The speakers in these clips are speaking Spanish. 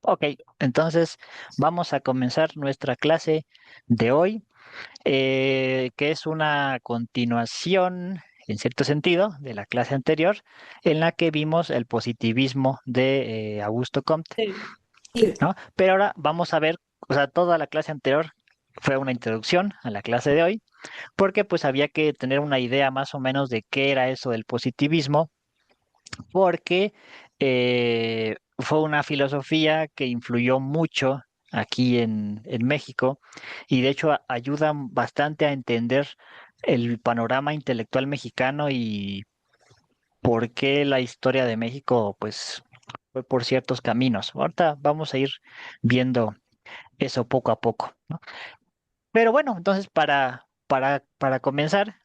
Ok, entonces vamos a comenzar nuestra clase de hoy, que es una continuación, en cierto sentido, de la clase anterior, en la que vimos el positivismo de Augusto Comte, Sí. Sí. ¿no? Pero ahora vamos a ver, o sea, toda la clase anterior fue una introducción a la clase de hoy, porque pues había que tener una idea más o menos de qué era eso del positivismo porque fue una filosofía que influyó mucho aquí en México y de hecho ayuda bastante a entender el panorama intelectual mexicano y por qué la historia de México pues fue por ciertos caminos. Ahorita vamos a ir viendo eso poco a poco, ¿no? Pero bueno, entonces para comenzar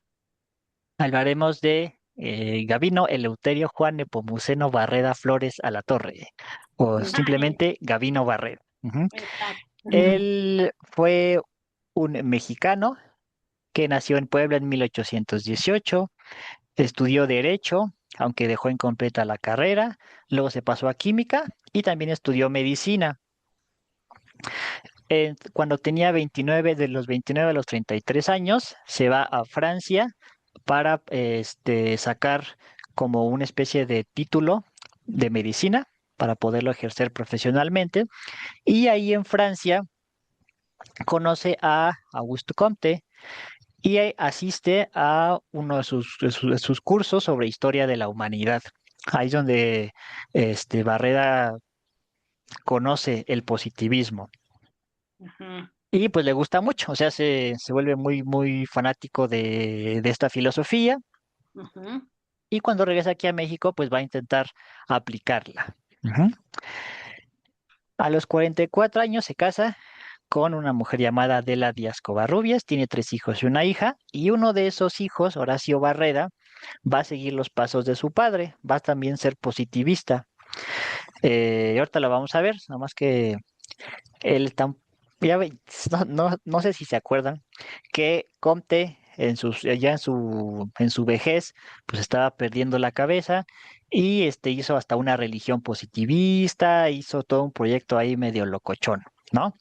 hablaremos de Gabino Eleuterio Juan Nepomuceno Barreda Flores Alatorre, o Ah, simplemente Gabino Barreda. Ujú. exacto. Él fue un mexicano que nació en Puebla en 1818, estudió Derecho, aunque dejó incompleta la carrera, luego se pasó a Química y también estudió Medicina. Cuando tenía 29, de los 29 a los 33 años, se va a Francia para sacar como una especie de título de medicina para poderlo ejercer profesionalmente. Y ahí en Francia conoce a Auguste Comte y asiste a uno de sus cursos sobre historia de la humanidad. Ahí es donde Barreda conoce el positivismo. Ajá, Y pues le gusta mucho, o sea, se vuelve muy, muy fanático de esta filosofía ajá. y cuando regresa aquí a México, pues va a intentar aplicarla. Ujú. A los 44 años se casa con una mujer llamada Adela Díaz Covarrubias, tiene tres hijos y una hija, y uno de esos hijos, Horacio Barreda, va a seguir los pasos de su padre, va a también ser positivista. Ahorita lo vamos a ver, nada más que él está, no sé si se acuerdan, que Comte ya en su vejez, pues estaba perdiendo la cabeza y hizo hasta una religión positivista, hizo todo un proyecto ahí medio locochón, ¿no?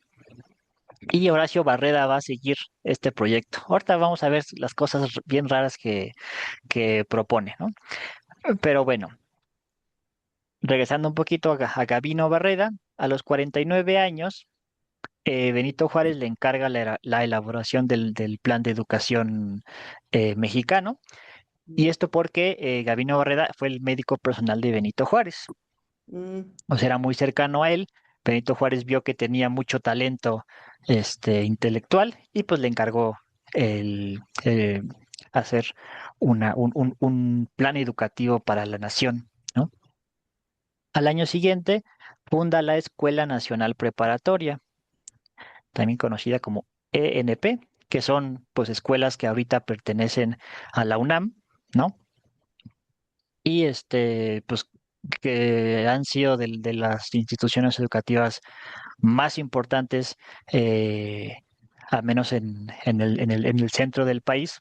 Y Horacio Barreda va a seguir este proyecto. Ahorita vamos a ver las cosas bien raras que propone, ¿no? Pero bueno, regresando un poquito a Gabino Barreda, a los 49 años, Benito Juárez le encarga la elaboración del plan de educación mexicano, y esto porque Gabino Barreda fue el médico personal de Benito Juárez, Mm, o sea, era muy cercano a él. Benito Juárez vio que tenía mucho talento intelectual y pues le encargó el hacer un plan educativo para la nación, ¿no? Al año siguiente funda la Escuela Nacional Preparatoria, también conocida como ENP, que son pues escuelas que ahorita pertenecen a la UNAM, ¿no? Y pues que han sido de las instituciones educativas más importantes, eh, al menos en el centro del país,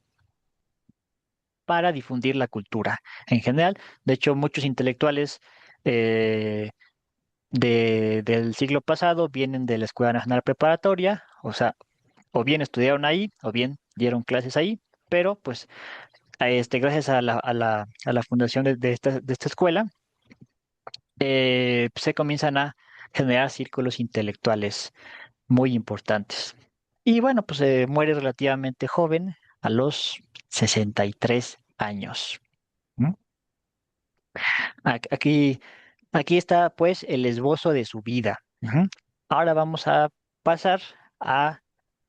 para difundir la cultura en general. De hecho, muchos intelectuales eh, del siglo pasado vienen de la Escuela Nacional Preparatoria, o sea, o bien estudiaron ahí, o bien dieron clases ahí, pero pues gracias a la fundación de esta escuela, se comienzan a generar círculos intelectuales muy importantes. Y bueno, pues muere relativamente joven, a los 63 años. ¿No? Aquí, aquí está pues el esbozo de su vida. Ujú. Ahora vamos a pasar a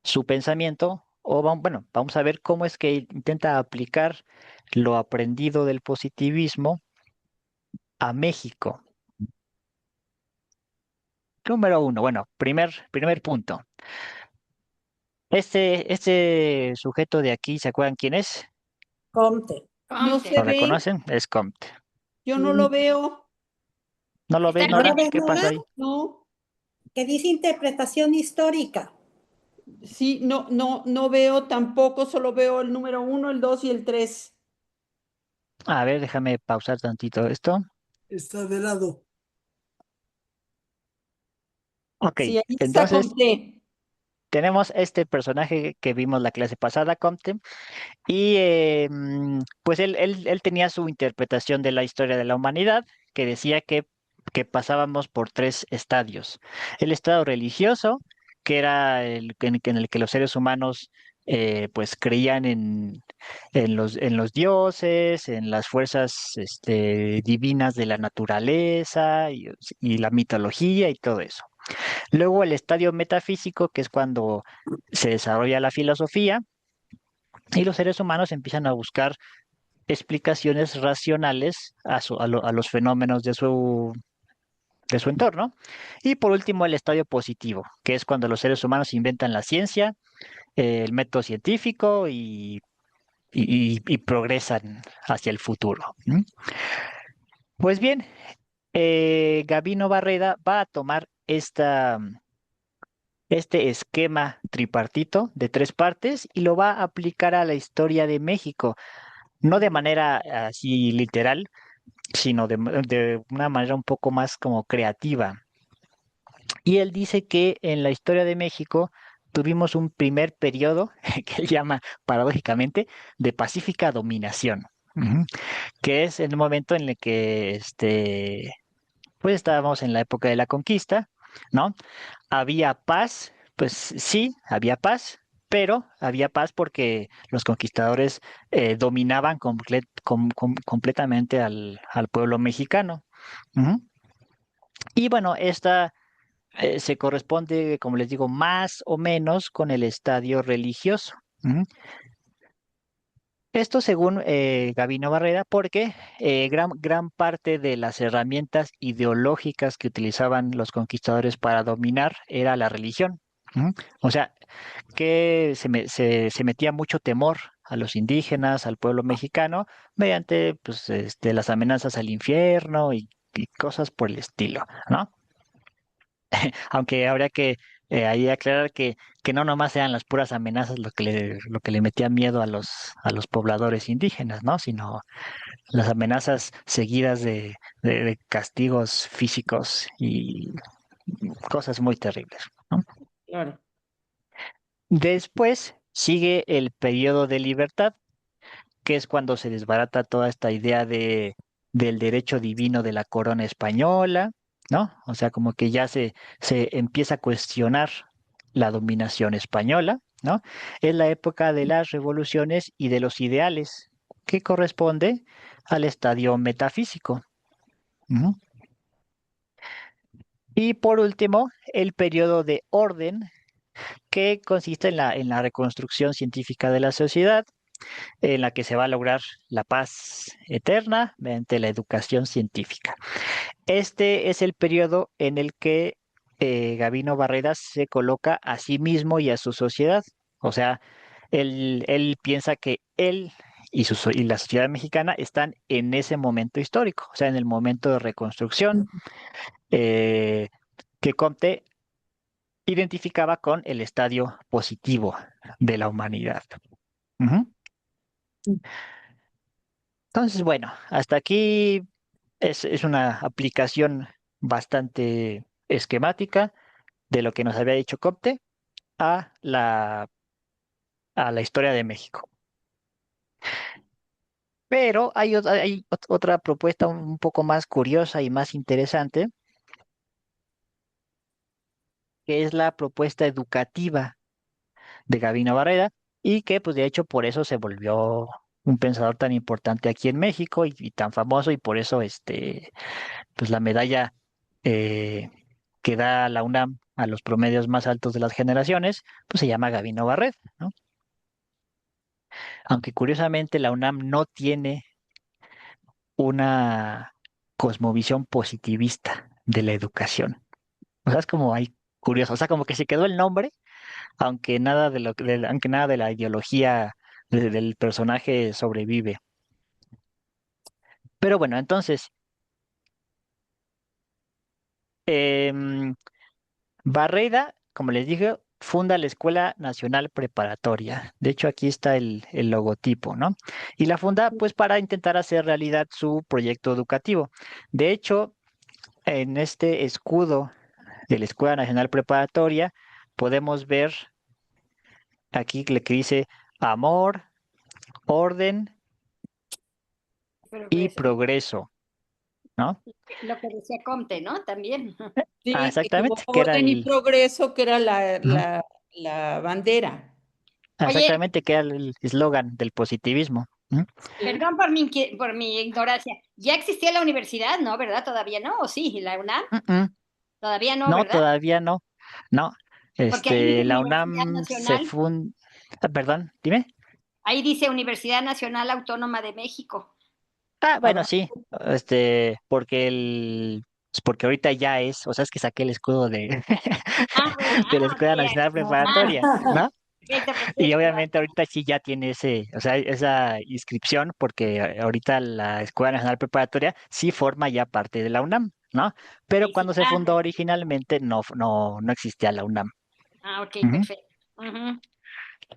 su pensamiento, o bueno, vamos a ver cómo es que intenta aplicar lo aprendido del positivismo a México. Número uno, bueno, primer punto. Este sujeto de aquí, ¿se acuerdan quién es? Comte. No se ¿Lo ve, reconocen? Es Comte. yo no lo Mm, veo. ¿No lo ¿Está ven, ¿No lo Nora? ves, ¿Qué Nora? pasa ahí? No, Que dice interpretación histórica. sí, no veo tampoco, solo veo el número 1, el 2 y el 3. A ver, déjame pausar tantito esto. está de lado. Ok, Sí, ahí está entonces Comte. tenemos este personaje que vimos la clase pasada, Comte, y pues él tenía su interpretación de la historia de la humanidad, que decía que pasábamos por tres estadios. El estado religioso, que era en el que los seres humanos pues creían en los dioses, en las fuerzas divinas de la naturaleza y la mitología y todo eso. Luego el estadio metafísico, que es cuando se desarrolla la filosofía y los seres humanos empiezan a buscar explicaciones racionales a los fenómenos de su entorno. Y por último, el estadio positivo, que es cuando los seres humanos inventan la ciencia, el método científico y progresan hacia el futuro. ¿Mm? Pues bien, Gabino Barreda va a tomar este esquema tripartito de tres partes y lo va a aplicar a la historia de México, no de manera así literal, sino de una manera un poco más como creativa. Y él dice que en la historia de México tuvimos un primer periodo que él llama paradójicamente de pacífica dominación, ujú, que es el momento en el que pues estábamos en la época de la conquista, ¿no? Había paz, pues sí, había paz, pero había paz porque los conquistadores dominaban completamente al pueblo mexicano. Ujú. Y bueno, esta se corresponde, como les digo, más o menos con el estadio religioso. Ujú. Esto según Gabino Barrera, porque gran parte de las herramientas ideológicas que utilizaban los conquistadores para dominar era la religión. Ujú. O sea, que se metía mucho temor a los indígenas, al pueblo mexicano, mediante pues, las amenazas al infierno y cosas por el estilo, ¿no? Aunque habría que ahí aclarar que no nomás eran las puras amenazas lo que le metía miedo a los pobladores indígenas, ¿no? Sino las amenazas seguidas de castigos físicos y cosas muy terribles, ¿no? Claro. Después sigue el periodo de libertad, que es cuando se desbarata toda esta idea del derecho divino de la corona española, ¿no? O sea, como que ya se empieza a cuestionar la dominación española, ¿no? Es la época de las revoluciones y de los ideales, que corresponde al estadio metafísico. Ujú. Y por último, el periodo de orden, que consiste en la reconstrucción científica de la sociedad, en la que se va a lograr la paz eterna mediante la educación científica. Este es el periodo en el que Gabino Barreras se coloca a sí mismo y a su sociedad. O sea, él piensa que él y la sociedad mexicana están en ese momento histórico, o sea, en el momento de reconstrucción eh, que Comte identificaba con el estadio positivo de la humanidad. Ujú. Entonces, bueno, hasta aquí es una aplicación bastante esquemática de lo que nos había dicho Copte a a la historia de México. Pero hay otra propuesta un poco más curiosa y más interesante, que es la propuesta educativa de Gabino Barreda y que pues de hecho por eso se volvió un pensador tan importante aquí en México y tan famoso y por eso pues la medalla eh, que da la UNAM a los promedios más altos de las generaciones, pues se llama Gabino Barret, ¿no? Aunque curiosamente la UNAM no tiene una cosmovisión positivista de la educación. O sea, es como hay curioso, o sea, como que se quedó el nombre, aunque nada aunque nada de la ideología del personaje sobrevive. Pero bueno, entonces, em, Barreda, como les dije, funda la Escuela Nacional Preparatoria. De hecho, aquí está el logotipo, ¿no? Y la funda, pues, para intentar hacer realidad su proyecto educativo. De hecho, en este escudo de la Escuela Nacional Preparatoria, podemos ver aquí que dice amor, orden y Progreso. progreso, ¿no? Lo que decía Comte, ¿no? También. Ah, Sí, que como exactamente, que era orden y el, progreso, que era ujú, la bandera. Oye, exactamente, que era el eslogan del positivismo. Ujú. Sí. perdón por mi ignorancia. ¿Ya existía la universidad? No, ¿verdad? ¿Todavía no? ¿O sí? ¿La UNAM? Mm, mm. Todavía no, No, ¿verdad? todavía no. No, Porque ahí dice La Universidad UNAM se Nacional. funda, perdón, dime. Ahí dice Universidad Nacional Autónoma de México. Ah, bueno, Abajo. sí, porque ahorita ya es, o sea, es que saqué el escudo de, Ah, bueno, de la ok, Escuela Nacional ah, Preparatoria, ¿no? perfecto, Y perfecto. obviamente ahorita sí ya tiene o sea, esa inscripción, porque ahorita la Escuela Nacional Preparatoria sí forma ya parte de la UNAM, ¿no? Pero Sí, sí. cuando se fundó originalmente no existía la UNAM. Ok, Ujú. perfecto. Ujú.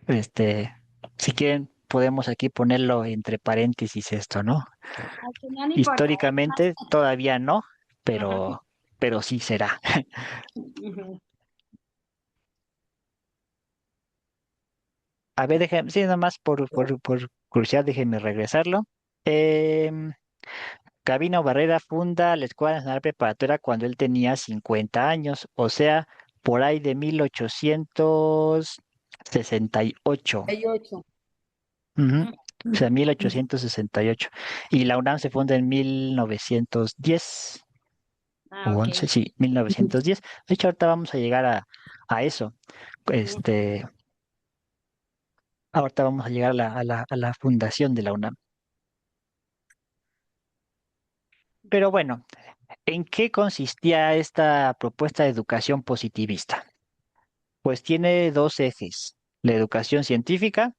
Este, si quieren, podemos aquí ponerlo entre paréntesis esto, ¿no? Ok, no, no importa. Históricamente todavía no, Ujú, pero sí será. ujú. A ver, déjenme, sí, nada más por curiosidad, déjenme regresarlo. Em, Gabino Barrera funda la Escuela Nacional Preparatoria cuando él tenía 50 años, o sea, por ahí de 1868. 38. Ujú. O sea, 1868. Y la UNAM se funda en 1910 Ah, o ok. 11, sí, 1910. De hecho, ahorita vamos a llegar a eso. Ujú. Este, ahorita vamos a llegar a la fundación de la UNAM. Pero bueno, ¿en qué consistía esta propuesta de educación positivista? Pues tiene dos ejes. La educación científica,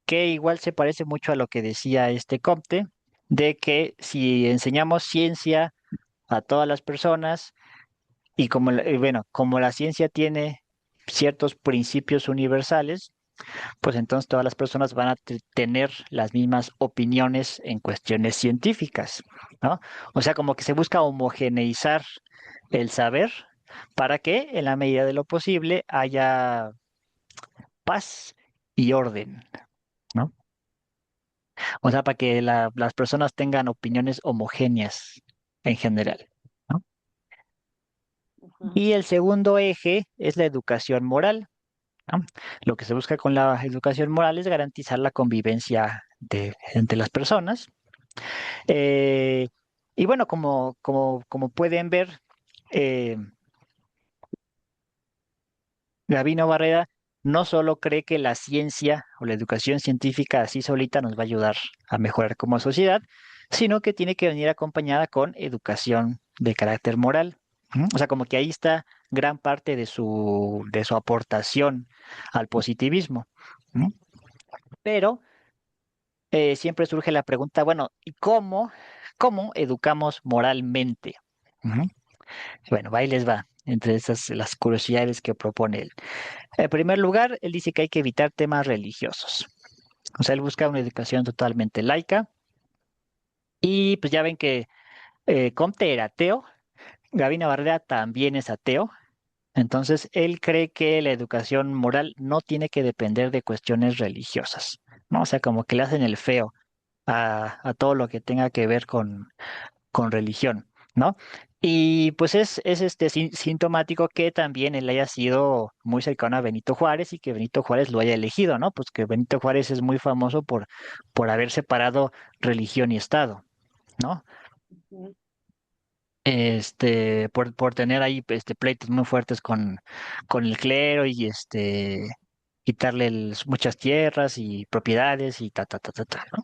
que igual se parece mucho a lo que decía este Comte, de que si enseñamos ciencia a todas las personas y bueno, como la ciencia tiene ciertos principios universales, pues entonces todas las personas van a tener las mismas opiniones en cuestiones científicas, ¿no? O sea, como que se busca homogeneizar el saber para que en la medida de lo posible haya paz y orden, ¿no? O sea, para que las personas tengan opiniones homogéneas en general, ¿no? Ujú. Y el segundo eje es la educación moral, ¿no? Lo que se busca con la educación moral es garantizar la convivencia entre las personas. Eh, y bueno, como pueden ver, eh, Gabino Barrera no solo cree que la ciencia o la educación científica así solita nos va a ayudar a mejorar como sociedad, sino que tiene que venir acompañada con educación de carácter moral. ¿Mm? O sea, como que ahí está gran parte de su aportación al positivismo. ¿Mm? Pero siempre surge la pregunta, bueno, ¿y cómo educamos moralmente? Ujú. Bueno, ahí les va, entre esas las curiosidades que propone él. En primer lugar, él dice que hay que evitar temas religiosos. O sea, él busca una educación totalmente laica. Y pues ya ven que Comte era ateo, Gabino Barrera también es ateo. Entonces, él cree que la educación moral no tiene que depender de cuestiones religiosas, ¿no? O sea, como que le hacen el feo a todo lo que tenga que ver con religión, ¿no? Y pues es sintomático que también él haya sido muy cercano a Benito Juárez y que Benito Juárez lo haya elegido, ¿no? Pues que Benito Juárez es muy famoso por haber separado religión y Estado, ¿no? Ujú. Por tener ahí pleitos muy fuertes con el clero y quitarle muchas tierras y propiedades y ta, ¿no?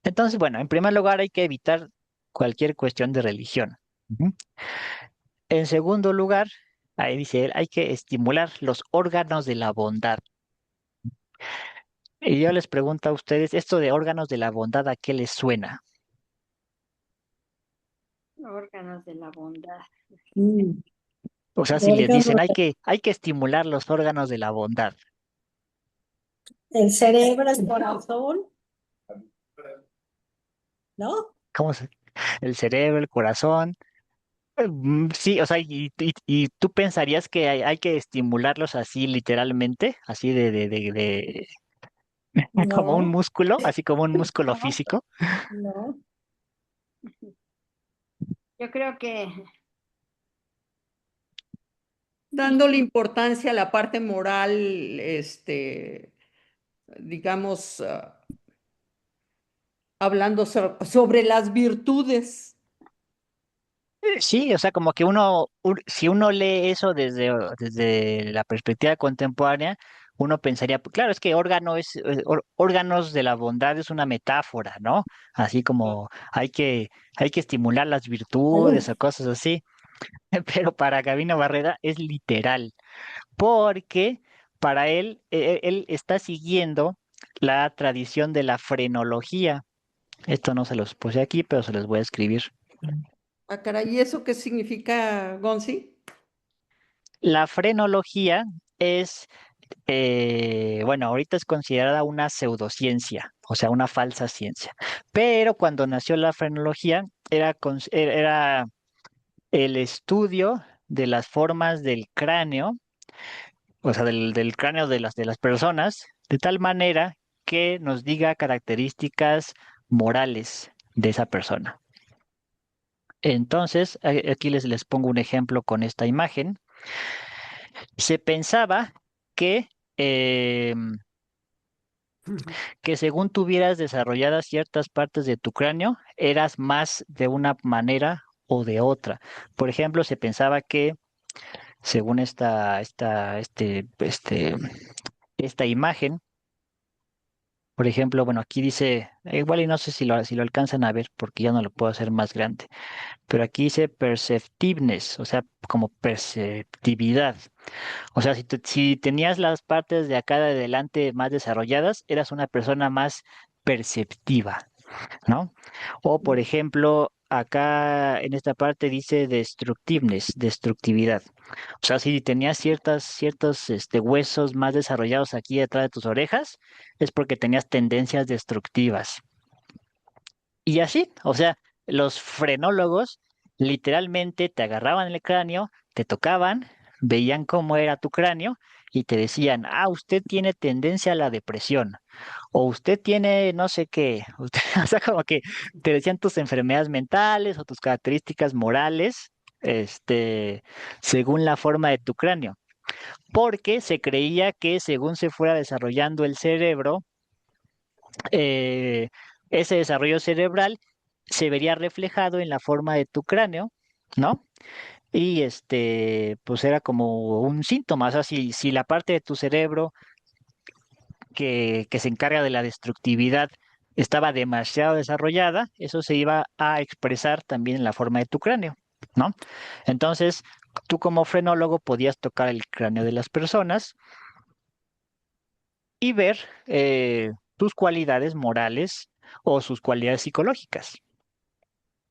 Entonces, bueno, en primer lugar hay que evitar cualquier cuestión de religión. Ujú. En segundo lugar, ahí dice él, hay que estimular los órganos de la bondad. Y yo les pregunto a ustedes, esto de órganos de la bondad, ¿a qué les suena? Órganos de la bondad. Mm. O sea, si les órgano, dicen hay que estimular los órganos de la bondad, el cerebro, el corazón, ¿no? ¿cómo se? El cerebro, el corazón. Sí, o sea, y tú pensarías que hay que estimularlos así literalmente, así como un No, músculo, así como un músculo no, físico. no. Yo creo que sí. Dándole importancia a la parte moral, digamos, hablando sobre las virtudes. Sí, o sea, como que si uno lee eso desde la perspectiva contemporánea, uno pensaría, pues, claro, es que órganos de la bondad es una metáfora, ¿no? Así como hay que estimular las virtudes o cosas así, pero para Gabino Barreda es literal, porque para él está siguiendo la tradición de la frenología. Esto no se los puse aquí, pero se los voy a escribir. Ah, caray, ¿y eso qué significa, Gonzi? La frenología es, bueno, ahorita es considerada una pseudociencia, o sea, una falsa ciencia. Pero cuando nació la frenología, era el estudio de las formas del cráneo, o sea, del cráneo de las personas, de tal manera que nos diga características morales de esa persona. Entonces, aquí les pongo un ejemplo con esta imagen. Se pensaba que, que según tuvieras desarrolladas ciertas partes de tu cráneo, eras más de una manera o de otra. Por ejemplo, se pensaba que, según esta imagen, por ejemplo, bueno, aquí dice, igual y no sé si lo alcanzan a ver porque ya no lo puedo hacer más grande, pero aquí dice perceptiveness, o sea, como perceptividad. O sea, si tenías las partes de acá de adelante más desarrolladas, eras una persona más perceptiva, ¿no? O, por ejemplo, acá en esta parte dice destructiveness, destructividad. O sea, si tenías ciertos huesos más desarrollados aquí detrás de tus orejas, es porque tenías tendencias destructivas. Y así, o sea, los frenólogos literalmente te agarraban el cráneo, te tocaban, veían cómo era tu cráneo y te decían, usted tiene tendencia a la depresión o usted tiene no sé qué, o sea, como que te decían tus enfermedades mentales o tus características morales, según la forma de tu cráneo, porque se creía que según se fuera desarrollando el cerebro, eh, ese desarrollo cerebral se vería reflejado en la forma de tu cráneo, ¿no? Y pues era como un síntoma, o sea, si la parte de tu cerebro que se encarga de la destructividad estaba demasiado desarrollada, eso se iba a expresar también en la forma de tu cráneo, ¿no? Entonces, tú como frenólogo podías tocar el cráneo de las personas y ver tus cualidades morales o sus cualidades psicológicas.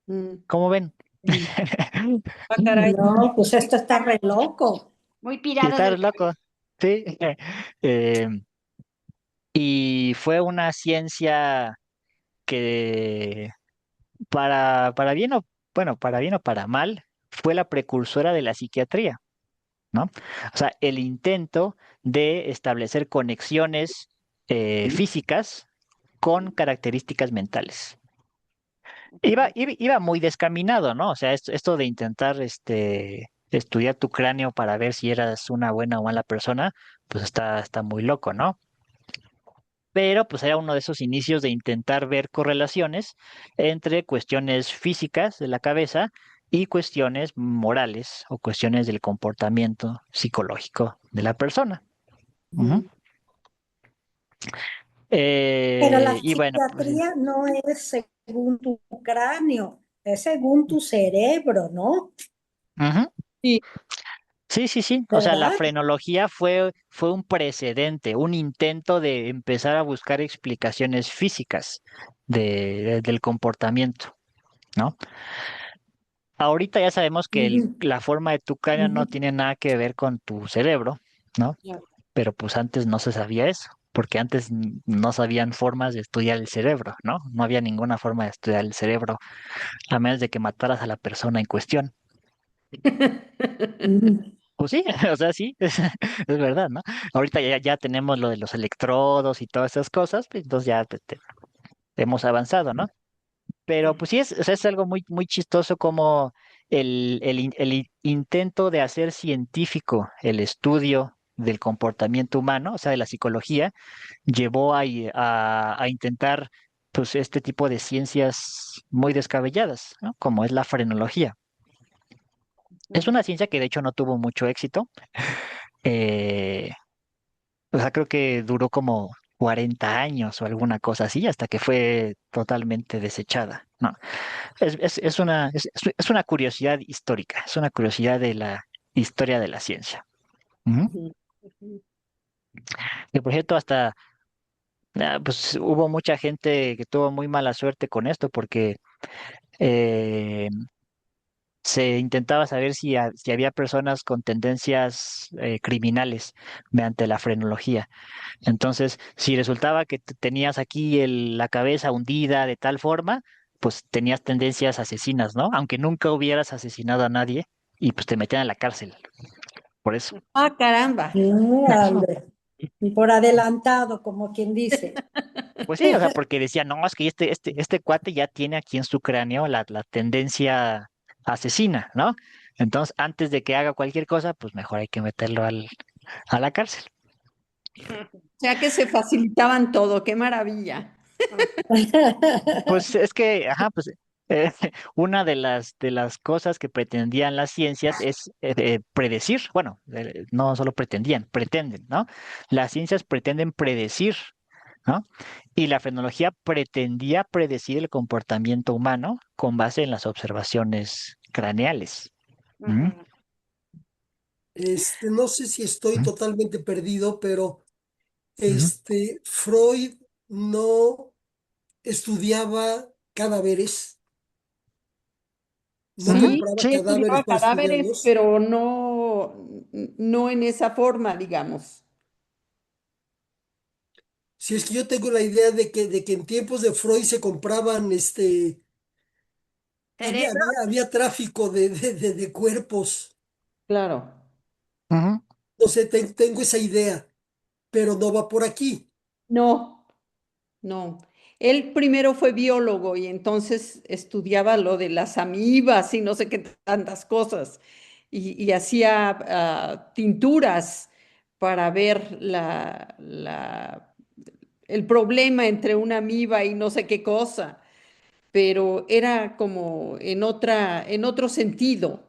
Mm, ¿Cómo ven? mm. Ah, caray. No, pues esto está re loco. Muy Y pirado de está la loco, sí. Eh, y fue una ciencia que para bien o, bueno, para bien o para mal, fue la precursora de la psiquiatría, ¿no? O sea, el intento de establecer conexiones físicas con características mentales. Iba muy descaminado, ¿no? O sea, esto de intentar estudiar tu cráneo para ver si eras una buena o mala persona, pues está muy loco, ¿no? Pero pues era uno de esos inicios de intentar ver correlaciones entre cuestiones físicas de la cabeza y cuestiones morales o cuestiones del comportamiento psicológico de la persona. Ujú. Mm. Pero la Y bueno, pues sí. psiquiatría no es según tu cráneo, es según tu cerebro, ¿no? Ujú. Sí, Sí, sí, sí. O sea, la ¿Verdad? frenología fue un precedente, un intento de empezar a buscar explicaciones físicas del comportamiento, ¿no? ahorita ya sabemos que Ujú, la forma de tu cráneo no ujú. tiene nada que ver con tu cerebro, ¿no? Ya. Pero pues antes no se sabía eso, porque antes no sabían formas de estudiar el cerebro, ¿no? No había ninguna forma de estudiar el cerebro, a menos de que mataras a la persona en cuestión. Ujú. Pues sí, o sea, sí, es verdad, ¿no? Ahorita ya tenemos lo de los electrodos y todas esas cosas, pues, entonces ya hemos avanzado, ¿no? Pero pues sí, o sea, es algo muy chistoso como intento de hacer científico el estudio del comportamiento humano, o sea, de la psicología, llevó a intentar pues este tipo de ciencias muy descabelladas, ¿no? Como es la frenología. Es una ciencia que de hecho no tuvo mucho éxito. eh, o sea, creo que duró como 40 años o alguna cosa así, hasta que fue totalmente desechada, ¿no? Es una curiosidad histórica, es una curiosidad de la historia de la ciencia. Ujú. Ujú, ujú. Y por cierto, hasta pues hubo mucha gente que tuvo muy mala suerte con esto porque eh, se intentaba saber si había personas con tendencias criminales mediante la frenología. Entonces, si resultaba que tenías aquí la cabeza hundida de tal forma, pues tenías tendencias asesinas, ¿no? Aunque nunca hubieras asesinado a nadie y pues te metían a la cárcel por eso. Ah, caramba. Ande, por adelantado, como quien dice. Pues sí, o sea, porque decían, no, es que este cuate ya tiene aquí en su cráneo la tendencia asesina, ¿no? Entonces, antes de que haga cualquier cosa, pues mejor hay que meterlo a la cárcel. O sea que se facilitaban todo, qué maravilla. Pues es que, ajá, pues eh, una de las cosas que pretendían las ciencias es predecir, bueno, no solo pretendían, pretenden, ¿no? Las ciencias pretenden predecir, ¿no? Y la frenología pretendía predecir el comportamiento humano con base en las observaciones craneales. ¿Mm? Ujú. No sé si estoy ¿Mm? totalmente perdido, pero ¿Mm? Freud no estudiaba cadáveres, no Ujú, Sí, compraba sí, cadáveres estudiaba para cadáveres, estudiarlos. pero no, no en esa forma, digamos. Si es que yo tengo la idea de que en tiempos de Freud se compraban, Cerebro. había tráfico de cuerpos. Claro. ujú. No sé, tengo esa idea, pero no va por aquí. No, no. Él primero fue biólogo y entonces estudiaba lo de las amibas y no sé qué tantas cosas. Y hacía tinturas para ver el problema entre una amiba y no sé qué cosa, pero era como en otro sentido.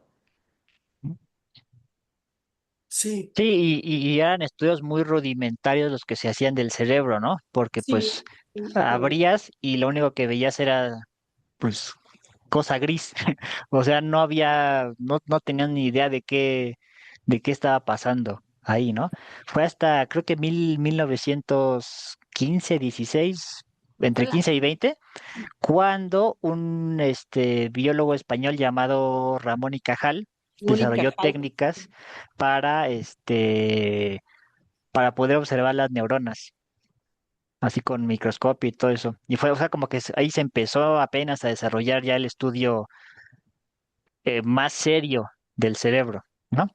Sí, Sí, y eran estudios muy rudimentarios los que se hacían del cerebro, ¿no? Porque Sí, pues sí, abrías y lo único que veías era pues cosa gris. O sea, no tenían ni idea de qué estaba pasando ahí, ¿no? Fue hasta creo que 1915, 16, entre Ala, 15 y 20, cuando un biólogo español llamado Ramón y Cajal Mónica desarrolló Hall. técnicas para para poder observar las neuronas, así con microscopio y todo eso. Y fue, o sea, como que ahí se empezó apenas a desarrollar ya el estudio más serio del cerebro, ¿no?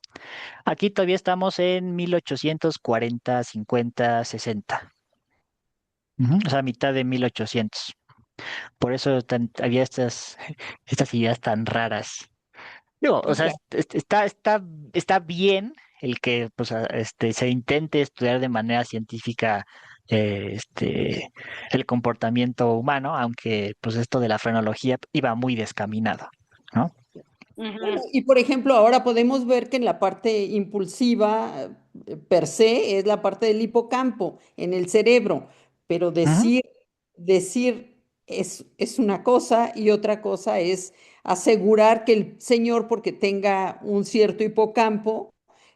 Aquí todavía estamos en 1840, 50, 60. Ujú, o sea, mitad de 1800. Por eso había estas ideas tan raras. Digo, o sea, Ya. está bien el que pues, se intente estudiar de manera científica el comportamiento humano, aunque pues esto de la frenología iba muy descaminado, ¿no? Bueno, Ujú. y por ejemplo, ahora podemos ver que en la parte impulsiva per se es la parte del hipocampo en el cerebro, pero Ujú. decir es una cosa y otra cosa es asegurar que el señor, porque tenga un cierto hipocampo,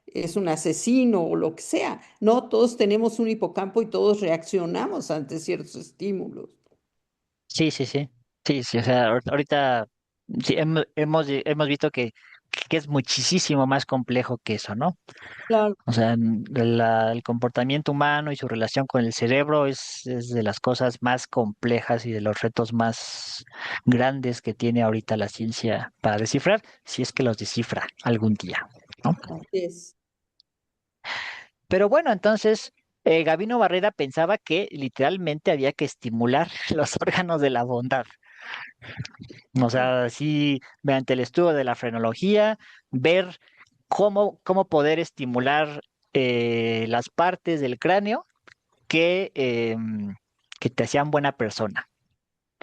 es un asesino o lo que sea. No, todos tenemos un hipocampo y todos reaccionamos ante ciertos estímulos. Sí, sí, sí. Sí, sí, o sea, ahorita Sí, hemos visto que es muchísimo más complejo que eso, ¿no? Claro, O sea, el comportamiento humano y su relación con el cerebro es de las cosas más complejas y de los retos más grandes que tiene ahorita la ciencia para descifrar, si es que los descifra algún día, ¿no? así es. Pero bueno, entonces Gabino Barreda pensaba que literalmente había que estimular los órganos de la bondad. O sea, sí, mediante el estudio de la frenología, ver cómo poder estimular las partes del cráneo que te hacían buena persona,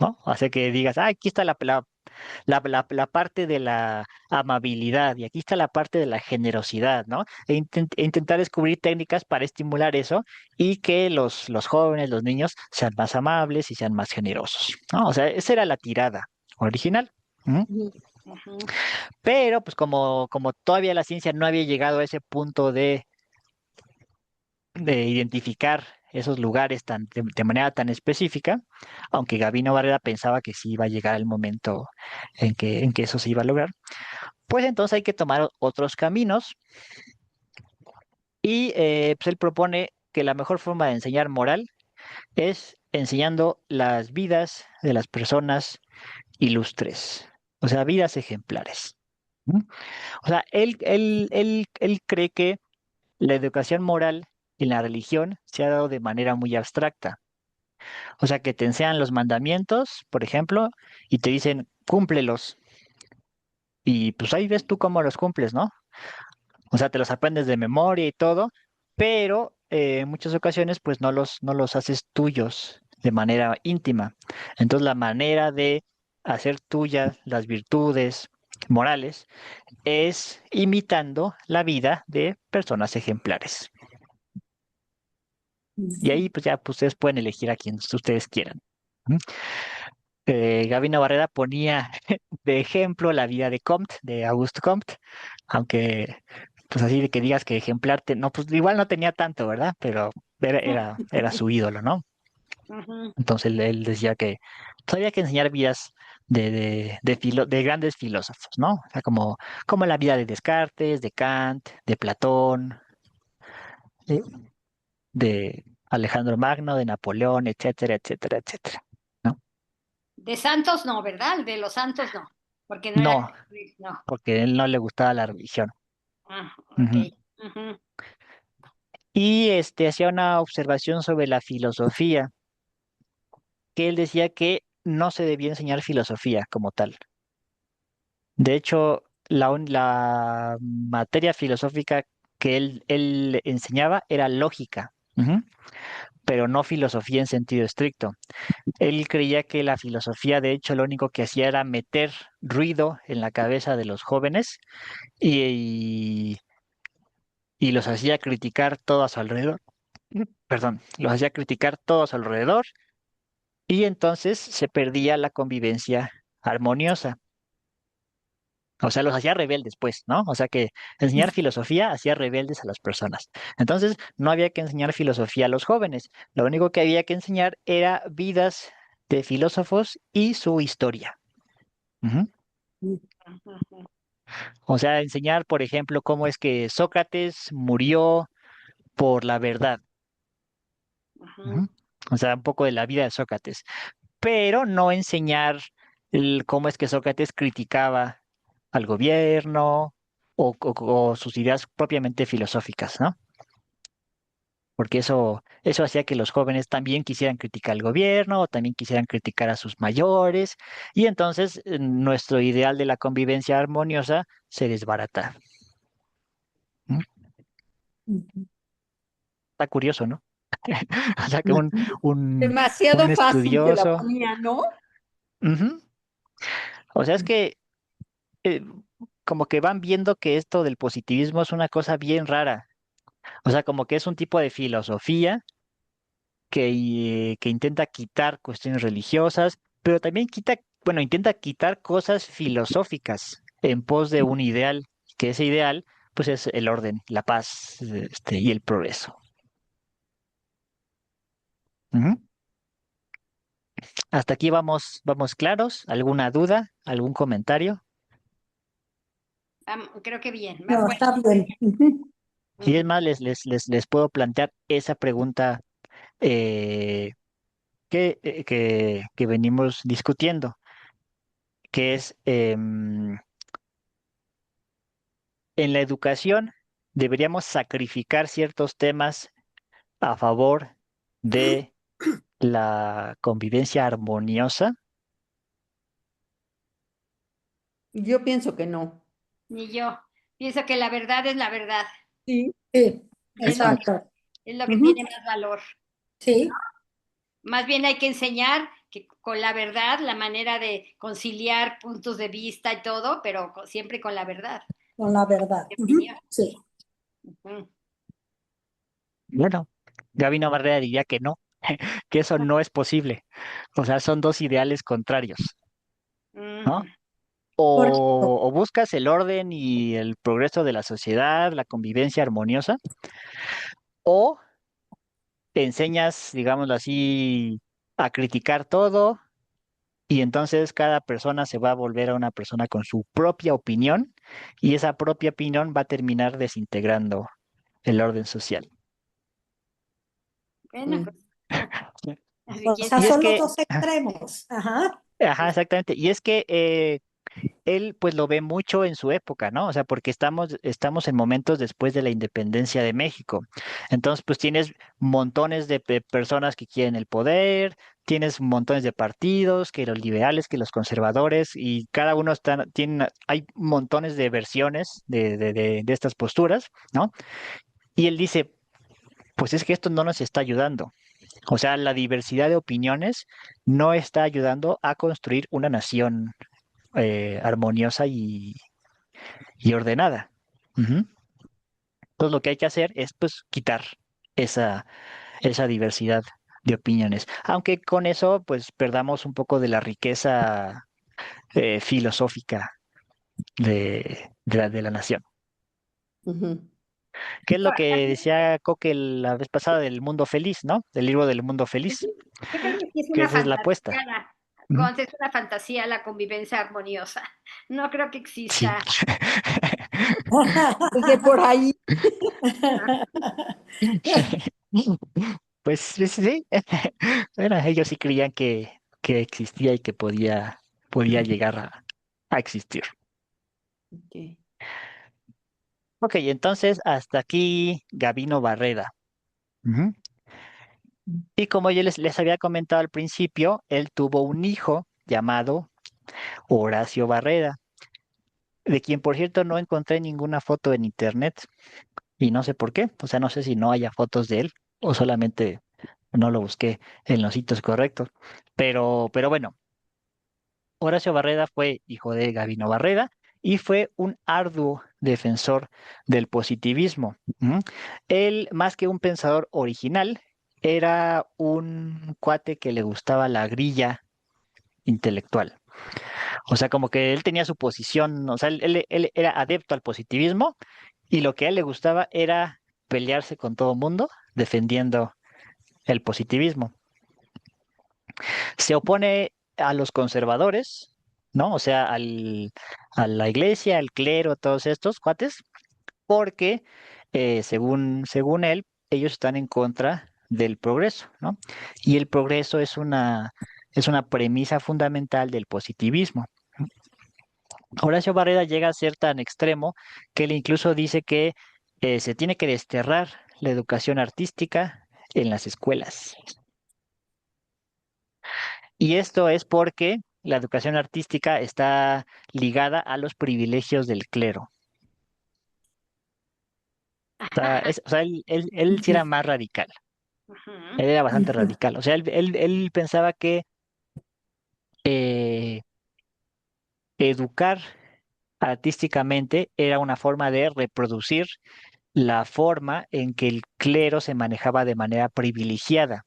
¿no? O sea, que digas, ah, aquí está la parte de la amabilidad y aquí está la parte de la generosidad, ¿no? E intentar descubrir técnicas para estimular eso y que los jóvenes, los niños, sean más amables y sean más generosos, ¿no? O sea, esa era la tirada original. ¿Mm? Ujú. Ujú. Pero, pues como todavía la ciencia no había llegado a ese punto de identificar esos lugares de manera tan específica, aunque Gabino Barrera pensaba que sí iba a llegar el momento en que eso se iba a lograr, pues entonces hay que tomar otros caminos y pues él propone que la mejor forma de enseñar moral es enseñando las vidas de las personas ilustres, o sea, vidas ejemplares. ¿Mm? O sea, él cree que la educación moral en la religión se ha dado de manera muy abstracta. O sea, que te enseñan los mandamientos, por ejemplo, y te dicen, cúmplelos. Y pues ahí ves tú cómo los cumples, ¿no? O sea, te los aprendes de memoria y todo, pero en muchas ocasiones pues no los haces tuyos de manera íntima. Entonces la manera de hacer tuyas las virtudes morales es imitando la vida de personas ejemplares. Y ahí pues ya pues, ustedes pueden elegir a quien ustedes quieran. ¿Mm? Gabino Barrera ponía de ejemplo la vida de Comte, de Auguste Comte, aunque pues así de que digas que ejemplar, no, pues igual no tenía tanto, ¿verdad? Pero era su ídolo, ¿no? Ujú. Entonces él decía que pues, había que enseñar vidas de grandes filósofos, ¿no? O sea, como la vida de Descartes, de Kant, de Platón, ¿sí? De Alejandro Magno, de Napoleón, etcétera, etcétera, etcétera, ¿no? De santos no, ¿verdad? De los santos no, porque no era No, católico, no. porque a él no le gustaba la religión. Ah, ok. Ujú. Ujú. Y hacía una observación sobre la filosofía, que él decía que no se debía enseñar filosofía como tal. De hecho, la materia filosófica que él enseñaba era lógica, ujú, pero no filosofía en sentido estricto. Él creía que la filosofía, de hecho, lo único que hacía era meter ruido en la cabeza de los jóvenes y, y los hacía criticar todo a su alrededor. Perdón, los hacía criticar todo a su alrededor y entonces se perdía la convivencia armoniosa. O sea, los hacía rebeldes, pues, ¿no? O sea que enseñar filosofía hacía rebeldes a las personas. Entonces, no había que enseñar filosofía a los jóvenes. Lo único que había que enseñar era vidas de filósofos y su historia. Ujú. Ujú. O sea, enseñar, por ejemplo, cómo es que Sócrates murió por la verdad. Ujú. Ujú. O sea, un poco de la vida de Sócrates, pero no enseñar cómo es que Sócrates criticaba al gobierno o sus ideas propiamente filosóficas, ¿no? Porque eso hacía que los jóvenes también quisieran criticar al gobierno o también quisieran criticar a sus mayores, y entonces nuestro ideal de la convivencia armoniosa se desbarata. ¿Mm? Ujú. Está curioso, ¿no? O sea que un, Demasiado un fácil te la estudioso. ponía, ¿no? Ujú. O sea, es que eh, como que van viendo que esto del positivismo es una cosa bien rara. O sea, como que es un tipo de filosofía que intenta quitar cuestiones religiosas, pero también bueno, intenta quitar cosas filosóficas en pos de un ideal, que ese ideal, pues es el orden, la paz, y el progreso. Ujú. ¿Hasta aquí vamos claros? ¿Alguna duda? ¿Algún comentario? Creo que bien. No, Bueno, está bien. Ujú. Y es más, les puedo plantear esa pregunta eh, que venimos discutiendo, que es, en la educación, ¿deberíamos sacrificar ciertos temas a favor de la convivencia armoniosa? Yo pienso que no. ni yo. Pienso que la verdad es la verdad. Sí. Sí, Y es lo que, exacto. es lo que Ujú. tiene más valor. Sí, Más bien hay que enseñar que con la verdad, la manera de conciliar puntos de vista y todo, pero siempre con la verdad, con la verdad. mi Ujú. opinión. Sí. Ujú. Bueno, Gabino Barrera diría que no, que eso no es posible. O sea, son dos ideales contrarios, ¿no? Ujú. Correcto. O buscas el orden y el progreso de la sociedad, la convivencia armoniosa, o te enseñas, digámoslo así, a criticar todo y entonces cada persona se va a volver a una persona con su propia opinión y esa propia opinión va a terminar desintegrando el orden social. Bueno, Mm. pues, así O quién sea, Y es sabe. son los que, dos extremos. Ajá. ajá, exactamente, y es que él pues lo ve mucho en su época, ¿no? O sea, porque estamos en momentos después de la independencia de México. Entonces, pues tienes montones de personas que quieren el poder, tienes montones de partidos, que los liberales, que los conservadores, y cada uno hay montones de versiones de estas posturas, ¿no? Y él dice, pues es que esto no nos está ayudando. O sea, la diversidad de opiniones no está ayudando a construir una nación armoniosa y ordenada. Ujú. Entonces lo que hay que hacer es pues quitar esa, esa diversidad de opiniones. Aunque con eso pues perdamos un poco de la riqueza filosófica de la nación. Ujú. ¿Qué es lo que decía Coque la vez pasada del mundo feliz, ¿no? Del libro del mundo feliz, Yo creo que sí es que una esa es la fantasía, apuesta. Ujú. es una fantasía la convivencia armoniosa. No creo que Sí. exista. Desde por ahí. Pues sí, sí. Bueno, ellos sí creían que existía y que podía llegar a existir. Ok. Ok, entonces hasta aquí Gabino Barreda. Ujú. Y como yo les había comentado al principio, él tuvo un hijo llamado Horacio Barreda, de quien por cierto no encontré ninguna foto en internet y no sé por qué. O sea, no sé si no haya fotos de él o solamente no lo busqué en los sitios correctos. Pero bueno, Horacio Barreda fue hijo de Gabino Barreda y fue un arduo defensor del positivismo. ¿M? Él, más que un pensador original, era un cuate que le gustaba la grilla intelectual. O sea, como que él tenía su posición, o sea, él era adepto al positivismo y lo que a él le gustaba era pelearse con todo mundo defendiendo el positivismo. Se opone a los conservadores, ¿no? O sea, a la iglesia, al clero, todos estos cuates, porque según él, ellos están en contra del progreso, ¿no? Y el progreso es una premisa fundamental del positivismo. Horacio Barrera llega a ser tan extremo que él incluso dice que se tiene que desterrar la educación artística en las escuelas. Y esto es porque la educación artística está ligada a los privilegios del clero. O sea, él sí era más radical, Ujú. él era bastante radical. O sea, él pensaba que eh, educar artísticamente era una forma de reproducir la forma en que el clero se manejaba de manera privilegiada,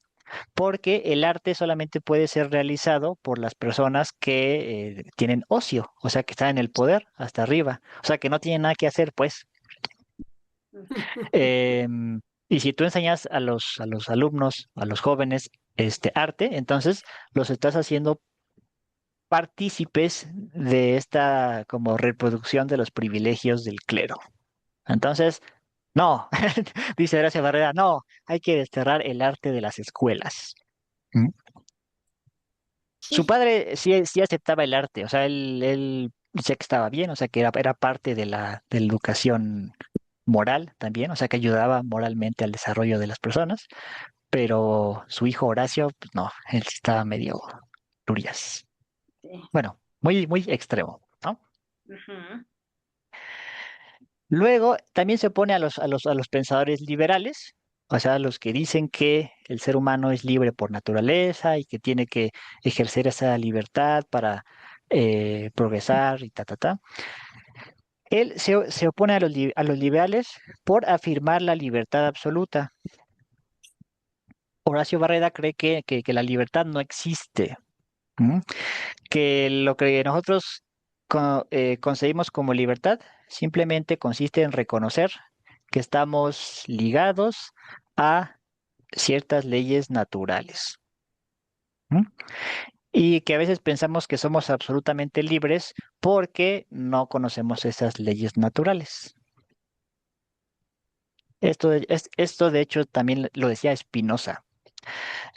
porque el arte solamente puede ser realizado por las personas que tienen ocio, o sea, que están en el poder hasta arriba, o sea, que no tienen nada que hacer, pues. Y si tú enseñas a los alumnos, a los jóvenes, arte, entonces los estás haciendo partícipes de esta como reproducción de los privilegios del clero. Entonces, no, dice Horacio Barrera, no, hay que desterrar el arte de las escuelas. ¿Mm? Su Sí, padre sí aceptaba el arte, o sea, él decía que estaba bien, o sea, que era parte de la educación moral también, o sea, que ayudaba moralmente al desarrollo de las personas, pero su hijo Horacio, pues no, él sí estaba medio lurias. sí. Bueno, muy, muy extremo, ¿no? Ujú. Luego también se opone a los pensadores liberales, o sea, los que dicen que el ser humano es libre por naturaleza y que tiene que ejercer esa libertad para progresar y ta, ta, ta. Él se opone a los liberales por afirmar la libertad absoluta. Horacio Barreda cree que la libertad no existe, ¿m? Que lo que nosotros concebimos como libertad simplemente consiste en reconocer que estamos ligados a ciertas leyes naturales. ¿M? Y que a veces pensamos que somos absolutamente libres porque no conocemos esas leyes naturales. Esto de hecho también lo decía Spinoza.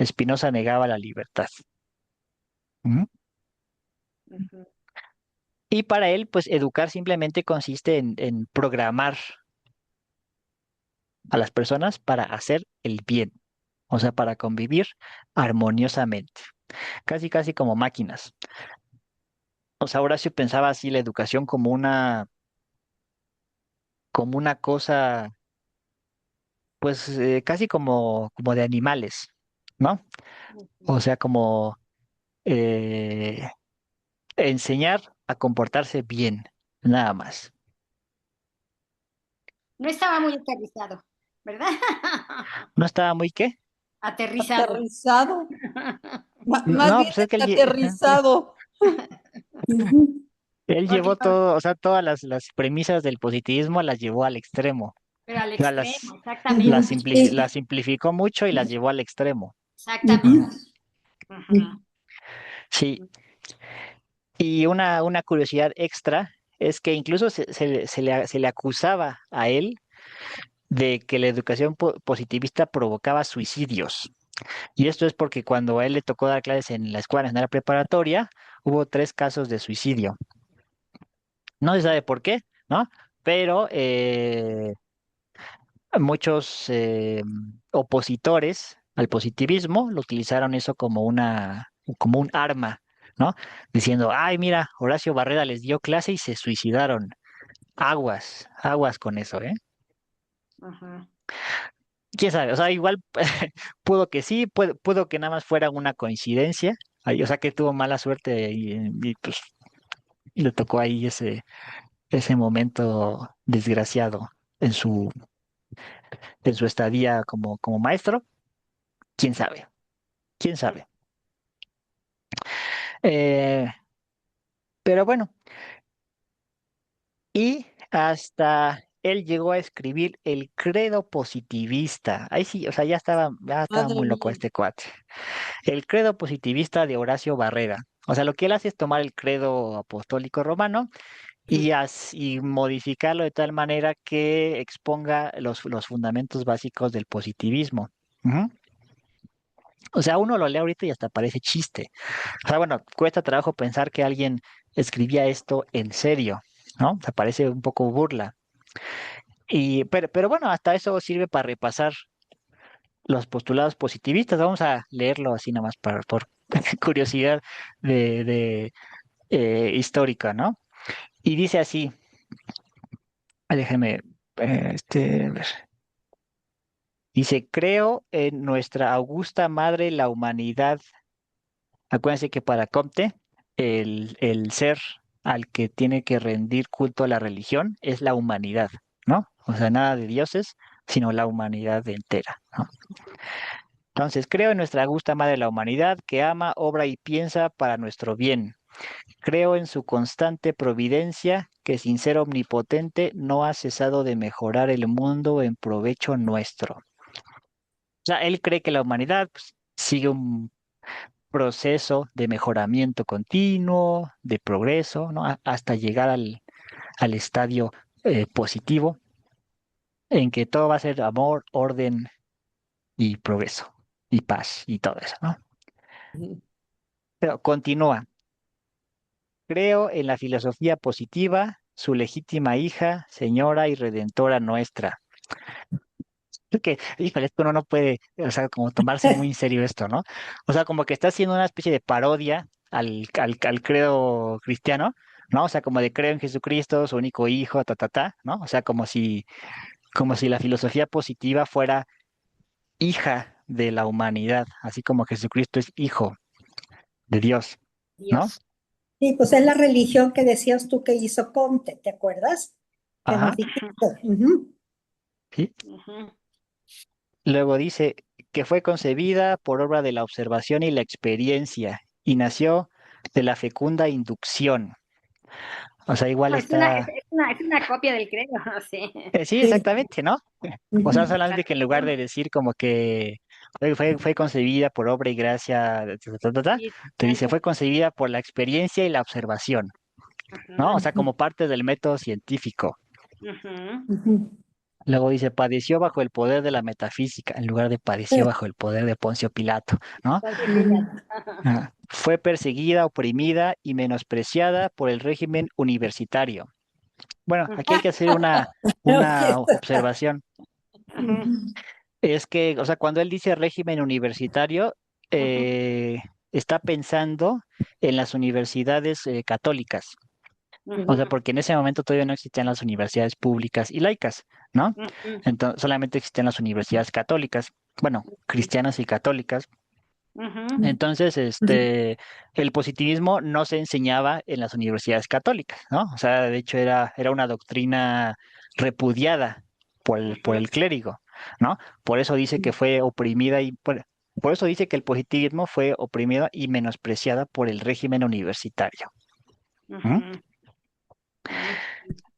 Spinoza negaba la libertad. ¿M? Ujú. Y para él, pues educar simplemente consiste en programar a las personas para hacer el bien, o sea, para convivir armoniosamente, casi casi como máquinas. O sea, Horacio pensaba así la educación como una cosa, pues casi como de animales, ¿no? O sea, como eh, enseñar a comportarse bien, nada más. No estaba muy aterrizado, ¿verdad? ¿No estaba muy qué? Aterrizado. Aterrizado, más No, bien pues es que desaterrizado. Ujú. él Porque, llevó todo, o sea, todas las premisas del positivismo las llevó al extremo. pero al O sea, extremo, Ujú. exactamente. las Sí. simplificó mucho y las llevó al extremo. Exactamente. Ujú. Ujú. Ujú. Sí, y una curiosidad extra es que incluso se le acusaba a él de que la educación positivista provocaba suicidios. Y esto es porque cuando a él le tocó dar clases en la Escuela Nacional Preparatoria, hubo 3 casos de suicidio. No se sabe por qué, ¿no? Pero muchos opositores al positivismo lo utilizaron eso como un arma, ¿no? Diciendo, ay, mira, Horacio Barreda les dio clase y se suicidaron. Aguas, aguas con eso, ¿eh? Ujú. ¿Quién sabe? O sea, igual pudo que sí, pudo que nada más fuera una coincidencia. O sea, que tuvo mala suerte y, pues le tocó ahí ese momento desgraciado en su estadía como maestro. ¿Quién sabe? ¿Quién sabe? Eh, pero bueno, y hasta él llegó a escribir el credo positivista. Ahí sí, o sea, ya estaba Madre muy loco mía. este cuate. El credo positivista de Horacio Barrera. O sea, lo que él hace es tomar el credo apostólico romano y modificarlo de tal manera que exponga los fundamentos básicos del positivismo. Ujú. O sea, uno lo lee ahorita y hasta parece chiste. O sea, bueno, cuesta trabajo pensar que alguien escribía esto en serio, ¿no? O sea, parece un poco burla. Pero bueno, hasta eso sirve para repasar los postulados positivistas. Vamos a leerlo así nada más por curiosidad de histórica, ¿no? Y dice así, déjeme, a ver. Dice, creo en nuestra augusta madre, la humanidad. Acuérdense que para Comte, el ser al que tiene que rendir culto a la religión es la humanidad, ¿no? O sea, nada de dioses, sino la humanidad entera, ¿no? Entonces, creo en nuestra augusta madre, la humanidad, que ama, obra y piensa para nuestro bien. Creo en su constante providencia, que sin ser omnipotente no ha cesado de mejorar el mundo en provecho nuestro. O sea, él cree que la humanidad pues, sigue un proceso de mejoramiento continuo, de progreso, ¿no? Hasta llegar al estadio positivo, en que todo va a ser amor, orden y progreso, y paz, y todo eso, ¿no? Ujú. Pero continúa. Creo en la filosofía positiva, su legítima hija, señora y redentora nuestra. Que, híjole, esto uno no puede, o sea, como tomarse muy en serio esto, ¿no? O sea, como que está haciendo una especie de parodia al credo cristiano, ¿no? O sea, como de creo en Jesucristo, su único hijo, ¿no? O sea, como si la filosofía positiva fuera hija de la humanidad, así como Jesucristo es hijo de Dios, ¿no? Dios. Sí, pues es la religión que decías tú que hizo Comte, ¿te acuerdas? Que nos Ajá, dijiste. Ujú, Ujú. sí. ujú. Luego dice que fue concebida por obra de la observación y la experiencia y nació de la fecunda inducción. O sea, igual No, está... es una copia del credo, sí. Sí, Sí. exactamente, ¿no? O sea, Ujú. solamente que en lugar de decir como que fue concebida por obra y gracia, Sí, te dice tanto. fue concebida por la experiencia y la observación, ¿no? O Ujú, sea, como parte del método científico. ujú. Ujú. Luego dice, padeció bajo el poder de la metafísica, en lugar de padeció bajo el poder de Poncio Pilato, ¿no? Poncio Ujú. Pilato. Fue perseguida, oprimida y menospreciada por el régimen universitario. Bueno, aquí hay que hacer Oye, una observación. Ujú, ujú. Es que, o sea, cuando él dice régimen universitario, ujú, eh, está pensando en las universidades católicas. O sea, ujú, porque en ese momento todavía no existían las universidades públicas y laicas, ¿no? ujú, Entonces, solamente existían las universidades católicas, bueno, cristianas y católicas. ujú, Entonces, el positivismo no se enseñaba en las universidades católicas, ¿no? O sea, de hecho era una doctrina repudiada por ujú, el clérigo, ¿no? Por eso dice que fue oprimida y por eso dice que el positivismo fue oprimido y menospreciada por el régimen universitario. ¿M? ujú, ujú.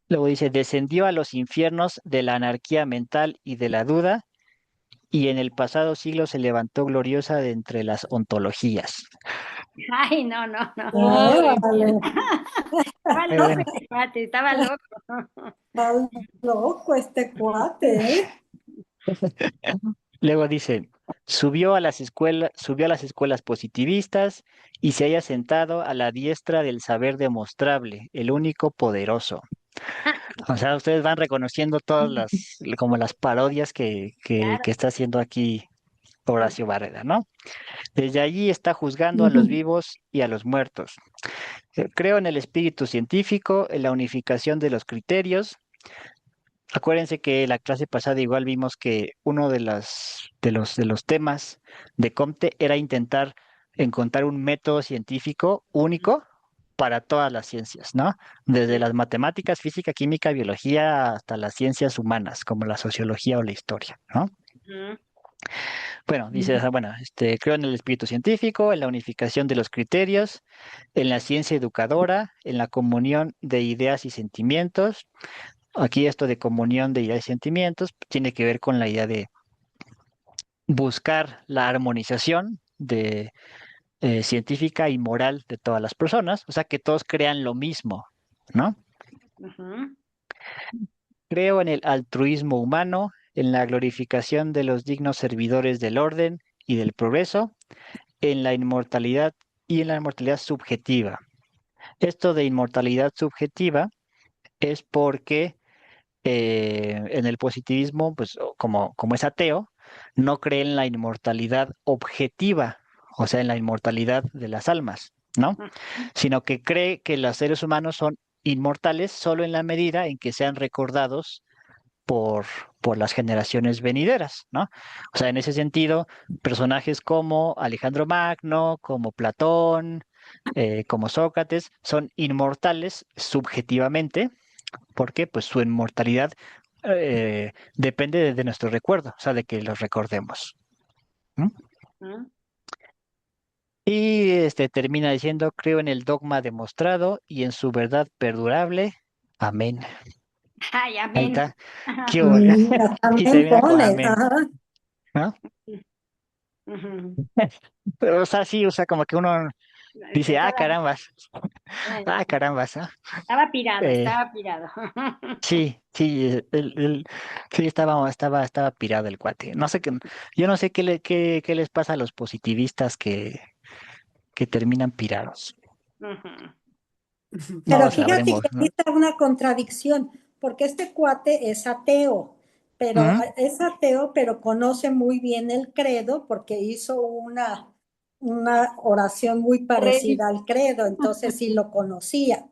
Luego dice, descendió a los infiernos de la anarquía mental y de la duda, y en el pasado siglo se levantó gloriosa de entre las ontologías. Ay, no, no, no. Órale, Estaba Muy loco bueno. este cuate, estaba loco. está loco este cuate, ¿eh? Luego dice, subió a las escuelas positivistas y se haya sentado a la diestra del saber demostrable, el único poderoso. O sea, ustedes van reconociendo todas como las parodias que Claro. está haciendo aquí Horacio Barreda, ¿no? Desde allí está juzgando a los Ujú. vivos y a los muertos. Creo en el espíritu científico, en la unificación de los criterios. Acuérdense que la clase pasada igual vimos que uno de los temas de Comte era intentar encontrar un método científico único para todas las ciencias, ¿no? Desde Sí. las matemáticas, física, química, biología, hasta las ciencias humanas, como la sociología o la historia, ¿no? Ujú, Bueno, dice, o sea, bueno, creo en el espíritu científico, en la unificación de los criterios, en la ciencia educadora, en la comunión de ideas y sentimientos. Aquí esto de comunión de ideas y sentimientos tiene que ver con la idea de buscar la armonización de científica y moral de todas las personas, o sea, que todos crean lo mismo, ¿no? ujú, Creo en el altruismo humano, en la glorificación de los dignos servidores del orden y del progreso, en la inmortalidad y en la inmortalidad subjetiva. Esto de inmortalidad subjetiva es porque en el positivismo, pues como es ateo, no cree en la inmortalidad objetiva, o sea, en la inmortalidad de las almas, ¿no? ujú, Sino que cree que los seres humanos son inmortales solo en la medida en que sean recordados por, por las generaciones venideras, ¿no? O sea, en ese sentido, personajes como Alejandro Magno, como Platón, como Sócrates, son inmortales subjetivamente, porque pues su inmortalidad depende de nuestro recuerdo, o sea, de que los recordemos. ¿No? ujú. Y termina diciendo, creo en el dogma demostrado y en su verdad perdurable. Amén. Ay, Ahí amén. está. ¿Qué hubo? Y También termina con pone, amén, ajá. ¿no? Ujú. Pero, o sea, sí, o sea, como que uno dice, ah, Estaba, carambas, ah, eh, carambas, ¿no? estaba pirado, Eh, estaba pirado. sí, sí, sí, estaba pirado el cuate. No sé qué, yo no sé qué les pasa a los positivistas que terminan pirados. Ujú. No Pero lo fíjate sabremos, que aquí ¿no? está una contradicción, porque este cuate es ateo, pero Ujú, es ateo, pero conoce muy bien el credo porque hizo una oración muy Rey. parecida al credo, entonces sí lo conocía.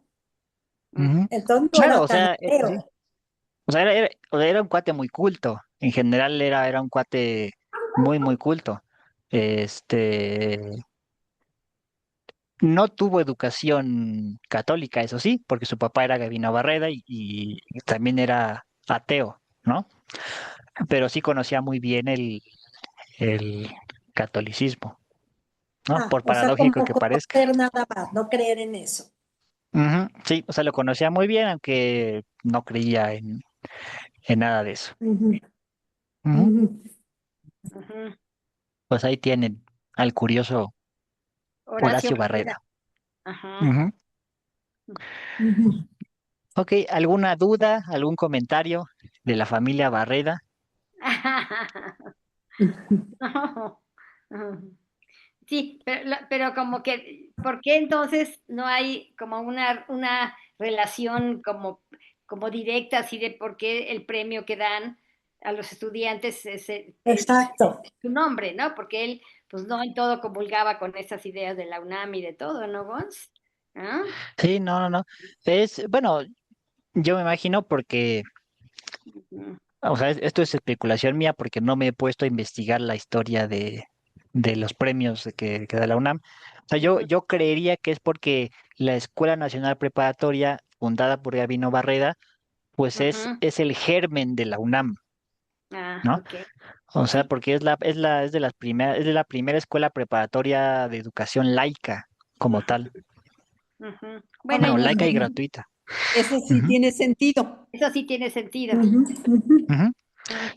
ujú. Entonces no Claro, era o tan sea, sí. ateo. O sea, o sea, era un cuate muy culto. En general era un cuate muy, muy culto. Este, no tuvo educación católica, eso sí, porque su papá era Gabino Barreda y también era ateo, ¿no? Pero sí conocía muy bien el catolicismo, ¿no? Ah, Por o sea, paradójico como que parezca. conocer nada más, no creer en eso. Ujú, sí, o sea, lo conocía muy bien, aunque no creía en nada de eso. Ujú, Ujú. ujú, Ujú. Pues ahí tienen al curioso Horacio Horacio Barrera. Barreda. Ajá. Ujú. ujú. Ok, ¿alguna duda, algún comentario de la familia Barreda? Ujú. Sí, pero como que, ¿por qué entonces no hay como una relación como directa así de por qué el premio que dan a los estudiantes es Exacto. su nombre, ¿no? Porque él, pues no en todo comulgaba con esas ideas de la UNAM y de todo, ¿no, Gons? ¿Ah? Sí, no, no, no. Es, bueno, yo me imagino porque, Ujú, o sea, esto es especulación mía porque no me he puesto a investigar la historia de los premios que da la UNAM. O sea, ujú, yo creería que es porque la Escuela Nacional Preparatoria, fundada por Gabino Barreda, pues ujú. es el germen de la UNAM, Ah, ¿no? ok. O sea, Sí. porque es de las primeras, es de la primera escuela preparatoria de educación laica como Ujú, tal. ujú. Ah, Bueno, y Bueno, bueno, laica y entonces gratuita. eso sí Ujú, tiene sentido. eso sí tiene sentido. Ujú, ujú. ujú. Ujú,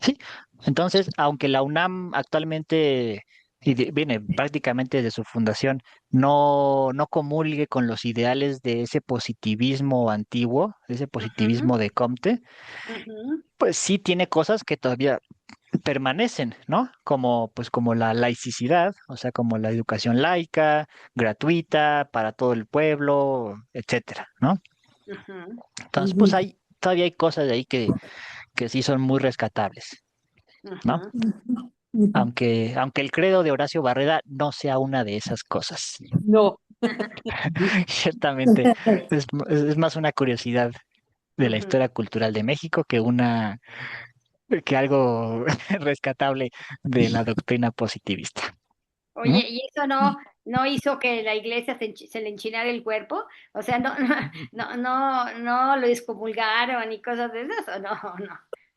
Sí, entonces, aunque la UNAM actualmente, viene prácticamente desde su fundación, no comulgue con los ideales de ese positivismo antiguo, de ese ujú, positivismo de Comte, ujú, pues sí tiene cosas que todavía permanecen, ¿no? Como, pues, como la laicidad, o sea, como la educación laica, gratuita, para todo el pueblo, etcétera, ¿no? ujú, Entonces, pues todavía hay cosas de ahí que sí son muy rescatables, ¿no? ujú. Ujú, ujú. Aunque el credo de Horacio Barreda no sea una de esas cosas. No. Ciertamente, es más una curiosidad de la Ujú. historia cultural de México que algo rescatable de la doctrina positivista. ¿Mm? Oye, ¿y eso no hizo que la iglesia se le enchinara el cuerpo? O sea, no, no lo excomulgaron y cosas de esas, ¿o no?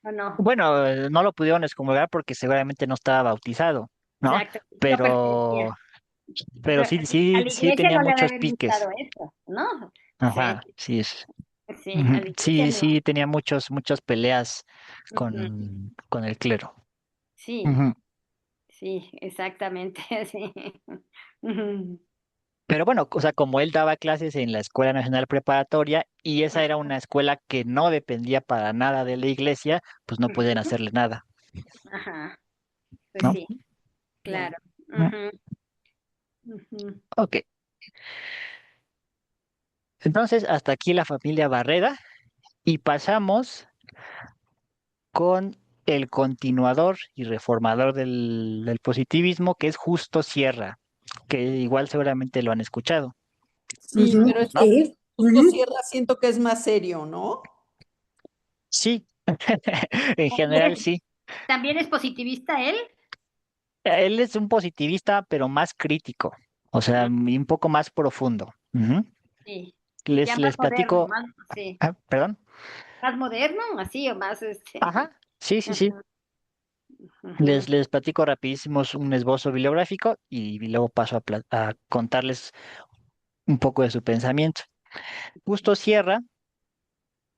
¿O no? Bueno, no lo pudieron excomulgar porque seguramente no estaba bautizado, ¿no? Exacto, no Pero, pertenecía. pero sí, A sí, la sí iglesia tenía no le debe muchos haber piques. gustado eso, ¿no? Sí, Ajá, sí es. sí, Ujú. a la iglesia Sí, no. sí, tenía muchas peleas Ujú. con el clero. Sí, Ujú. sí, exactamente, sí. Ujú, Pero bueno, o sea, como él daba clases en la Escuela Nacional Preparatoria y esa era una escuela que no dependía para nada de la iglesia, pues no pueden ujú. hacerle nada, Ajá, pues ¿no? sí, Claro. claro. Mm, Ujú, ujú. ok, entonces hasta aquí la familia Barreda y pasamos con el continuador y reformador del positivismo, que es Justo Sierra, que igual seguramente lo han escuchado, Sí, Ujú, pero este ¿no? sí. justo Ujú. Sierra siento que es más serio, ¿no? Sí, en general Oye, sí. ¿también es positivista él? Él es un positivista, pero más crítico, o sea, Ah, un poco más profundo. Ujú. sí, ya más Les moderno, platico, más, sí, perdón. más moderno, así o más Ajá, sí, sí, sí. Ajá, ajá, Les platico rapidísimo un esbozo bibliográfico y luego paso a contarles un poco de su pensamiento. Justo Sierra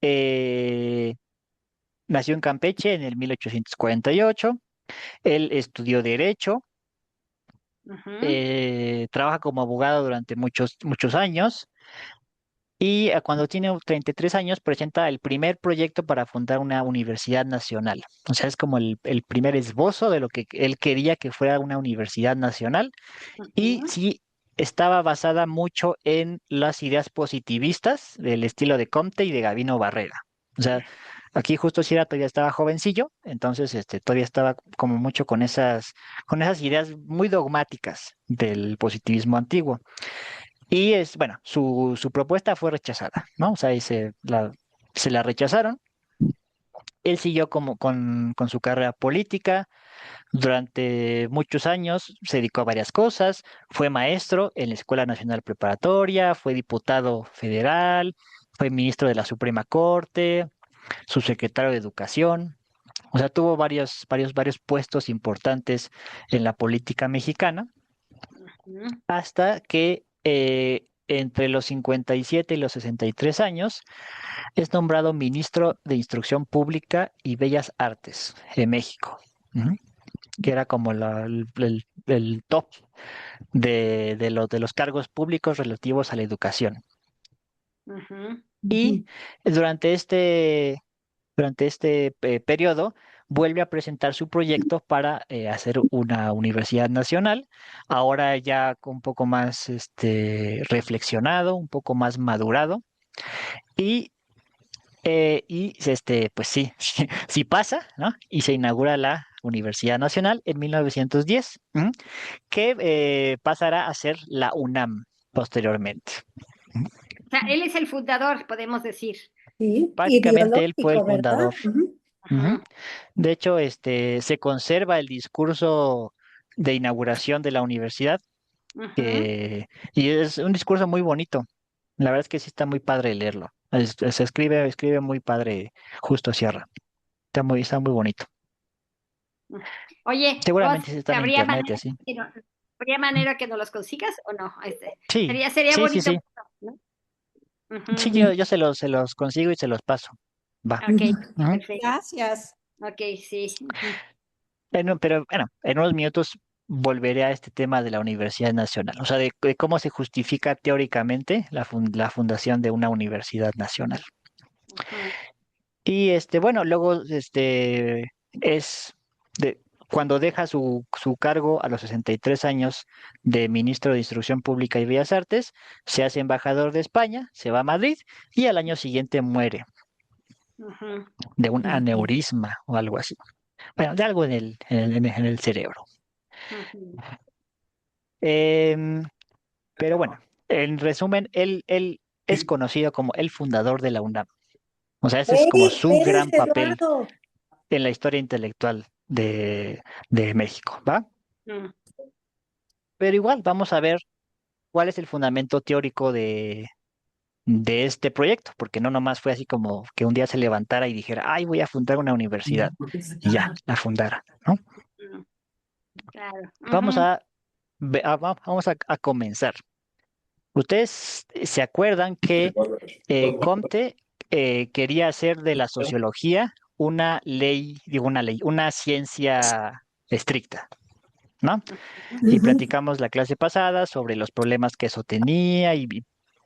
eh, nació en Campeche en el 1848. Él estudió Derecho, Ujú, Trabaja como abogado durante muchos años y cuando tiene 33 años presenta el primer proyecto para fundar una universidad nacional. O sea, es como el primer esbozo de lo que él quería que fuera una universidad nacional y ujú, sí estaba basada mucho en las ideas positivistas del estilo de Comte y de Gavino Barrera. O sea, aquí justo Sierra todavía estaba jovencillo, entonces todavía estaba como mucho con esas ideas muy dogmáticas del positivismo antiguo. Y bueno, su propuesta fue rechazada, ¿no? O sea, se la rechazaron. Él siguió con su carrera política, durante muchos años se dedicó a varias cosas, fue maestro en la Escuela Nacional Preparatoria, fue diputado federal, fue ministro de la Suprema Corte, subsecretario de Educación, o sea, tuvo varios puestos importantes en la política mexicana, ujú. hasta que entre los 57 y los 63 años es nombrado ministro de Instrucción Pública y Bellas Artes en México. Ujú. Que era como el top de los cargos públicos relativos a la educación. Ujú, Y Ujú. durante este periodo vuelve a presentar su proyecto para hacer una universidad nacional, ahora ya un poco más reflexionado, un poco más madurado, y, pues sí, sí pasa, ¿no? Y se inaugura la Universidad Nacional en 1910. ¿M? Que pasará a ser la UNAM posteriormente. O sea, él es el fundador, podemos decir. Sí, Prácticamente él fue el ideológico, fundador. ¿verdad? Ujú. Ujú. Ujú, De hecho, se conserva el discurso de inauguración de la universidad, ujú. que- y es un discurso muy bonito. La verdad es que sí está muy padre leerlo. Se escribe muy padre Justo Sierra. Está muy bonito. Oye, Jos, Seguramente sí está en ¿habría internet y manera así. habría manera que nos los consigas o no? Sí, Sería sí, sí, bonito, sí. ¿no? Sí, Ujú. yo se los consigo y se los paso. Va. Ok, Ujú. perfecto. Gracias. Ok, sí. Ujú. Pero bueno, en unos minutos volveré a este tema de la Universidad Nacional, o sea, de cómo se justifica teóricamente la fundación de una universidad nacional. Ujú. Y bueno, luego es de cuando deja su cargo a los 63 años de ministro de Instrucción Pública y Bellas Artes, se hace embajador de España, se va a Madrid y al año siguiente muere Ujú. de un Ujú. aneurisma o algo así. Bueno, de algo en el cerebro. Ujú. Em, Pero bueno, en resumen, él es conocido como el fundador de la UNAM. O sea, ese es como ¡Hey, su eres gran papel Eduardo! en la historia intelectual de México, ¿va? Ujú. Pero igual vamos a ver cuál es el fundamento teórico de este proyecto, porque no nomás fue así como que un día se levantara y dijera, ay, voy a fundar una universidad, y ya, la fundara, ¿no? Ujú. Claro. Vamos Ujú. a comenzar. ¿Ustedes se acuerdan que Comte quería hacer de la sociología una ciencia estricta, ¿no? Y Ujú. platicamos la clase pasada sobre los problemas que eso tenía y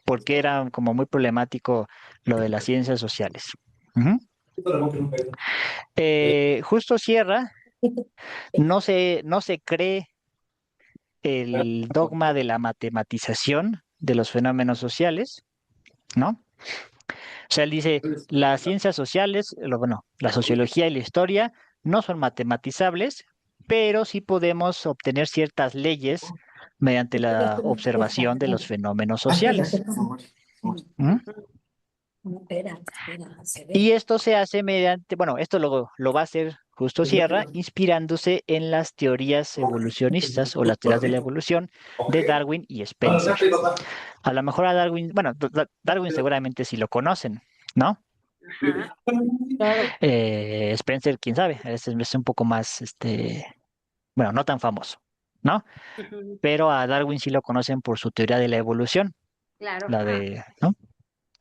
por qué era como muy problemático lo de las ciencias sociales. Ujú. Justo Sierra no se cree el dogma de la matematización de los fenómenos sociales, ¿no? O sea, él dice, las ciencias sociales, bueno, la sociología y la historia no son matematizables, pero sí podemos obtener ciertas leyes mediante la observación de los fenómenos sociales. ¿Mm? Ujú. Espera, espera, se Y ve. esto se hace mediante, bueno, esto lo va a hacer Justo Sierra, inspirándose en las teorías evolucionistas o las teorías de la evolución de Darwin y Spencer. A lo mejor a Darwin, bueno, Darwin seguramente sí lo conocen, ¿no? Ajá. Claro. Spencer, quién sabe, es un poco más, bueno, no tan famoso, ¿no? Ujú. Pero a Darwin sí lo conocen por su teoría de la evolución, Claro. la Ah, de, ¿no?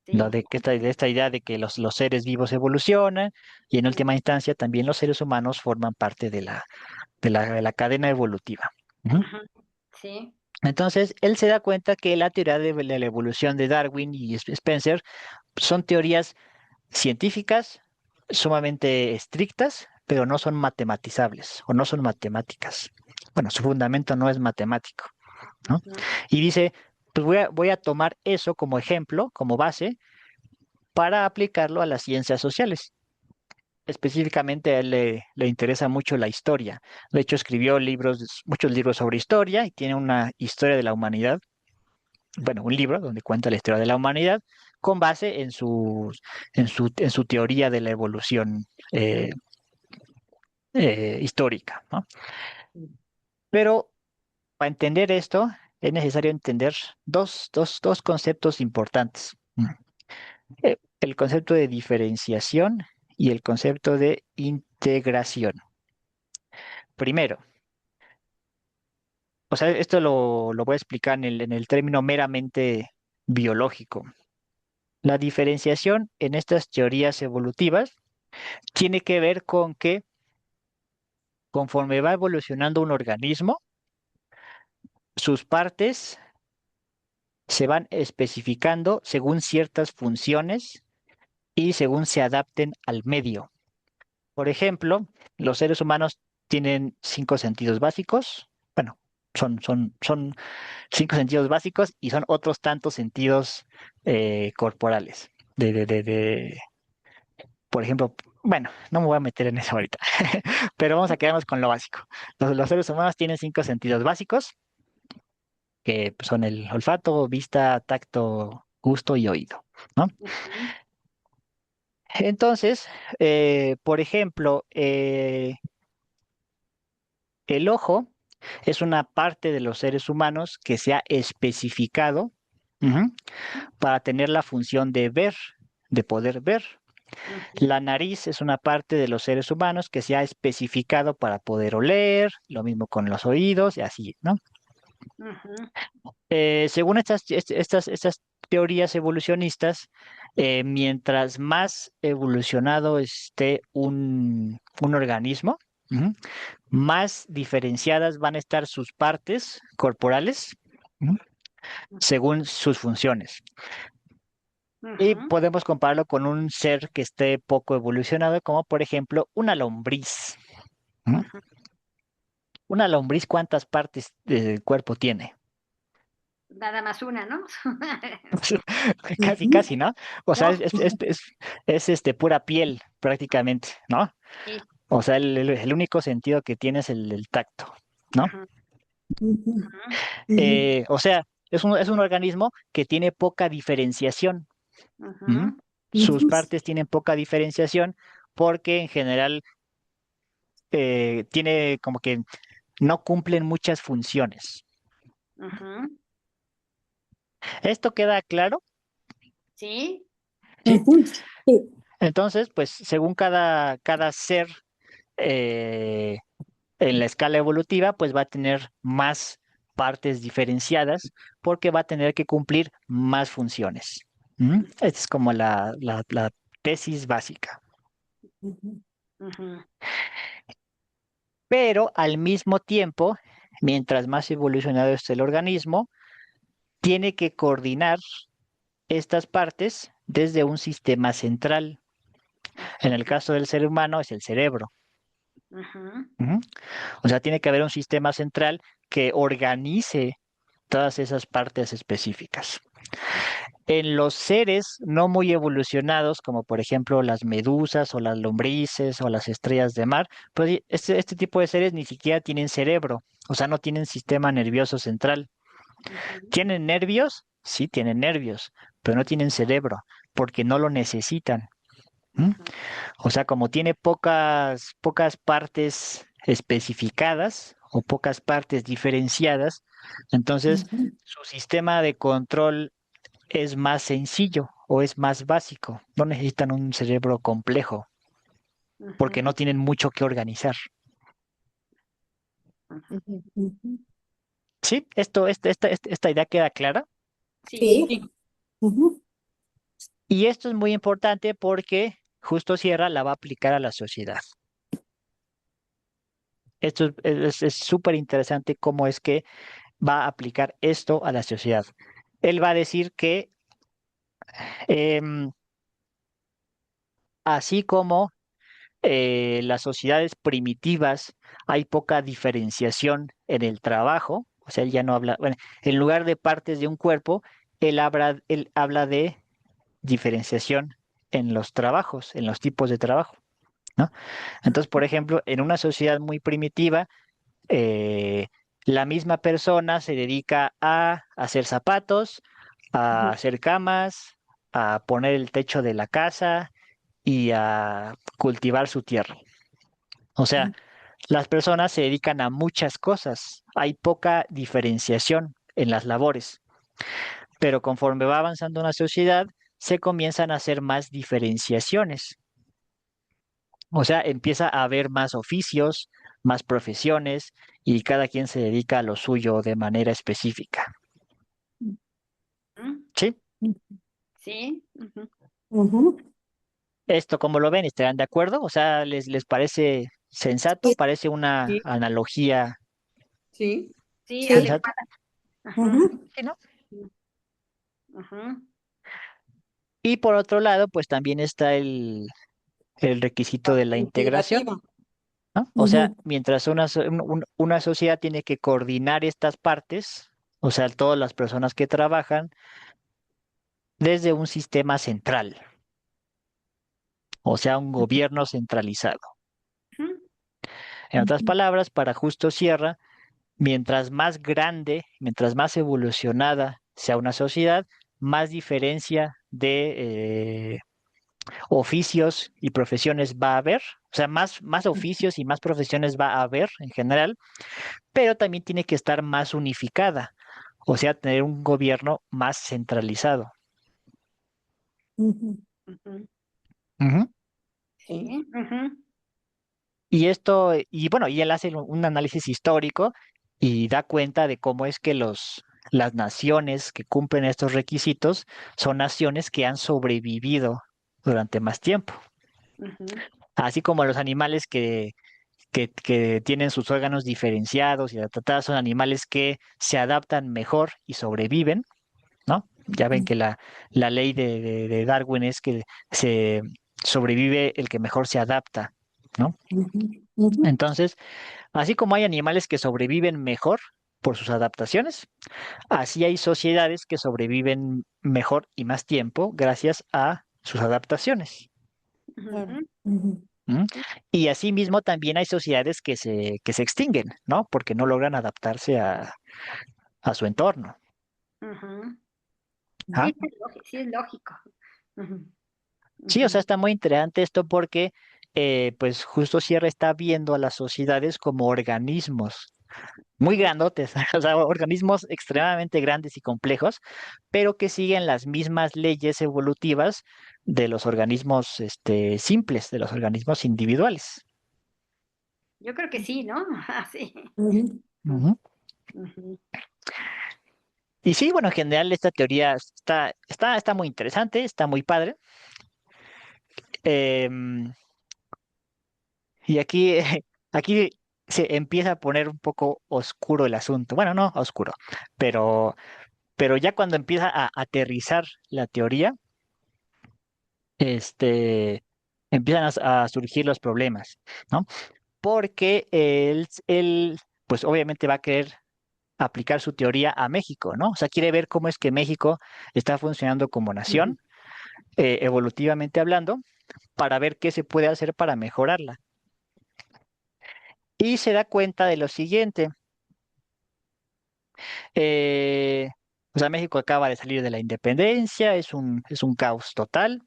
La sí. de esta idea de que los seres vivos evolucionan y en última instancia también los seres humanos forman parte de la cadena evolutiva. Ujú. Ujú. sí. Entonces, él se da cuenta que la teoría de la evolución de Darwin y Spencer son teorías científicas sumamente estrictas, pero no son matematizables o no son matemáticas. Bueno, su fundamento no es matemático, ¿no? Ujú. Y dice, pues voy a tomar eso como ejemplo, como base, para aplicarlo a las ciencias sociales. Específicamente a él le interesa mucho la historia. De hecho, escribió libros, muchos libros sobre historia y tiene una historia de la humanidad, bueno, un libro donde cuenta la historia de la humanidad con base en su teoría de la evolución eh, histórica, ¿no? Pero para entender esto es necesario entender dos conceptos importantes. El concepto de diferenciación y el concepto de integración. Primero, o sea, esto lo voy a explicar en el término meramente biológico. La diferenciación en estas teorías evolutivas tiene que ver con que conforme va evolucionando un organismo, sus partes se van especificando según ciertas funciones y según se adapten al medio. Por ejemplo, los seres humanos tienen 5 sentidos básicos. Bueno, son 5 sentidos básicos y son otros tantos sentidos corporales. Por ejemplo, bueno, no me voy a meter en eso ahorita, pero vamos a quedarnos con lo básico. Los seres humanos tienen 5 sentidos básicos, que pues, son el olfato, vista, tacto, gusto y oído, ¿no? Ujú. Entonces, por ejemplo, el ojo es una parte de los seres humanos que se ha especificado, ujú, para tener la función de ver, de poder ver. Ujú. La nariz es una parte de los seres humanos que se ha especificado para poder oler, lo mismo con los oídos y así, ¿no? Ujú. Según estas teorías evolucionistas, mientras más evolucionado esté un organismo, ujú, más diferenciadas van a estar sus partes corporales, ujú, según sus funciones. Y Ujú. podemos compararlo con un ser que esté poco evolucionado, como por ejemplo una lombriz. ¿Mm? Ujú. Una lombriz, ¿cuántas partes del cuerpo tiene? Nada más una, ¿no? Casi, Ujú. casi, ¿no? O sea, No, pura piel prácticamente, ¿no? sí. O sea, el único sentido que tiene es el tacto, ¿no? Ujú. Ujú. Ujú. Ujú. O sea, es un organismo que tiene poca diferenciación. ¿Mm? Ujú. Sus Ujú. partes tienen poca diferenciación porque en general tiene como que no cumplen muchas funciones. Ujú. ¿Esto queda claro? Sí. ¿Sí? Ujú. Sí. Entonces, pues según cada ser eh, en la escala evolutiva, pues va a tener más partes diferenciadas porque va a tener que cumplir más funciones. ¿Mm? Esta es como la tesis básica. Ujú. Ujú. Pero al mismo tiempo, mientras más evolucionado esté el organismo, tiene que coordinar estas partes desde un sistema central. En el caso del ser humano es el cerebro. Ujú. Ujú. O sea, tiene que haber un sistema central que organice todas esas partes específicas. En los seres no muy evolucionados, como por ejemplo las medusas o las lombrices o las estrellas de mar, pues este tipo de seres ni siquiera tienen cerebro, o sea, no tienen sistema nervioso central. Ujú. ¿Tienen nervios? Sí, tienen nervios, pero no tienen cerebro, porque no lo necesitan. ¿Mm? Ujú. O sea, como tiene pocas partes especificadas o pocas partes diferenciadas, entonces Ujú. su sistema de control es más sencillo o es más básico. No necesitan un cerebro complejo porque Ujú. no tienen mucho que organizar. Ujú. Ujú. Ujú. ¿Sí? Esta idea queda clara. Sí. Sí. Ujú. Y esto es muy importante porque justo Sierra la va a aplicar a la sociedad. Esto es súper interesante cómo es que va a aplicar esto a la sociedad. Él va a decir que em, así como las sociedades primitivas hay poca diferenciación en el trabajo, o sea, él ya no habla, bueno, en lugar de partes de un cuerpo, él habla de diferenciación en los trabajos, en los tipos de trabajo, ¿no? Entonces, por ejemplo, en una sociedad muy primitiva, eh, la misma persona se dedica a hacer zapatos, a Ujú, hacer camas, a poner el techo de la casa y a cultivar su tierra. O sea, ujú, las personas se dedican a muchas cosas. Hay poca diferenciación en las labores, pero conforme va avanzando una sociedad, se comienzan a hacer más diferenciaciones. O sea, empieza a haber más oficios, más profesiones y cada quien se dedica a lo suyo de manera específica. ¿Mm? ¿Sí? Sí. Ujú. ujú. ¿Esto cómo lo ven? ¿Estarán de acuerdo? O sea, les parece sensato? Sí, ¿Parece una sí, analogía sí, Sí, sí. sensata? adecuada. Ajá. Ujú. Sí, ¿no? Ajá. Y por otro lado, pues también está el requisito de la integración, Integrativa. ¿no? O sea, Ujú, mientras una sociedad tiene que coordinar estas partes, o sea, todas las personas que trabajan desde un sistema central, o sea, un gobierno centralizado. Ujú. En otras palabras, para Justo Sierra, mientras más grande, mientras más evolucionada sea una sociedad, más diferencia de oficios y profesiones va a haber, o sea, más oficios y más profesiones va a haber en general, pero también tiene que estar más unificada, o sea, tener un gobierno más centralizado. ujú. Ujú. Ujú. Sí. Sí. Ujú. Y esto, y bueno, y él hace un análisis histórico y da cuenta de cómo es que las naciones que cumplen estos requisitos son naciones que han sobrevivido durante más tiempo, Ujú. así como los animales que tienen sus órganos diferenciados y adaptados son animales que se adaptan mejor y sobreviven, ¿no? Ya ven que la ley de Darwin es que se sobrevive el que mejor se adapta, ¿no? Ujú, ujú, Entonces, así como hay animales que sobreviven mejor por sus adaptaciones, así hay sociedades que sobreviven mejor y más tiempo gracias a sus adaptaciones. claro. Ujú. Ujú, ¿M? Y asimismo también hay sociedades que se extinguen, ¿no? Porque no logran adaptarse a su entorno. Ujú. ¿Ah? Sí, sí es lógico. Ujú. Sí, o sea, Ujú. está muy interesante esto porque pues justo Sierra está viendo a las sociedades como organismos muy Ujú. grandotes, o sea, organismos extremadamente grandes y complejos, pero que siguen las mismas leyes evolutivas de los organismos simples, de los organismos individuales. Yo creo que sí, ¿no? Ah, sí. ujú. Ujú. Ujú. Y sí, bueno, en general esta teoría está muy interesante, está muy padre. Em, y aquí, aquí se empieza a poner un poco oscuro el asunto. Bueno, no oscuro, pero, pero ya cuando empieza a aterrizar la teoría, empiezan a surgir los problemas, ¿no? Porque él, pues obviamente va a querer aplicar su teoría a México, ¿no? O sea, quiere ver cómo es que México está funcionando como Ujú, nación, evolutivamente hablando, para ver qué se puede hacer para mejorarla. Y se da cuenta de lo siguiente. eh, o sea, México acaba de salir de la independencia, es un caos total.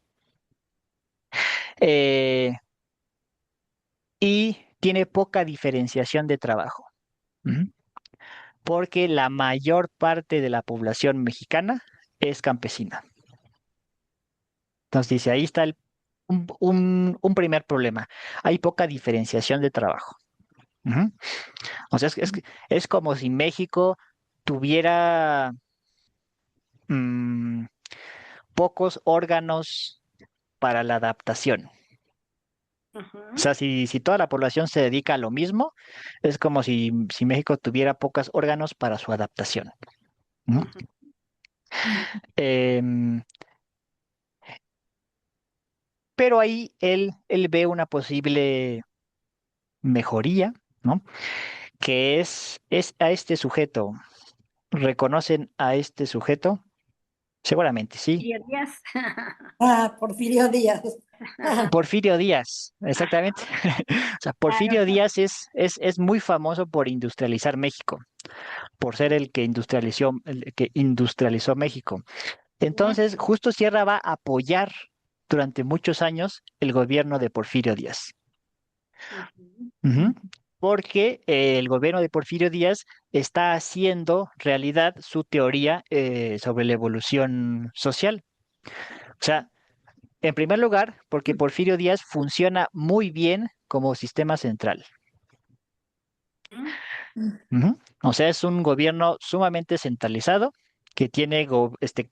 eh, y tiene poca diferenciación de trabajo. Ujú. Porque la mayor parte de la población mexicana es campesina. Entonces dice, ahí está un primer problema. Hay poca diferenciación de trabajo. Ujú. O sea, es como si México tuviera mm, pocos órganos para la adaptación. O sea, si toda la población se dedica a lo mismo, es como si México tuviera pocos órganos para su adaptación. ¿No? Ujú. Em, pero ahí él ve una posible mejoría, ¿no? Que es a este sujeto. ¿Reconocen a este sujeto? Seguramente sí. Porfirio Díaz. Ah, Porfirio Díaz. Porfirio Díaz, exactamente. O sea, Claro, Porfirio Díaz es muy famoso por industrializar México, por ser el que industrializó México. sí. Entonces, Justo Sierra va a apoyar durante muchos años el gobierno de Porfirio Díaz. Ujú. Ujú. Porque el gobierno de Porfirio Díaz está haciendo realidad su teoría sobre la evolución social. O sea, en primer lugar, porque Porfirio Díaz funciona muy bien como sistema central. Ujú. O sea, es un gobierno sumamente centralizado que tiene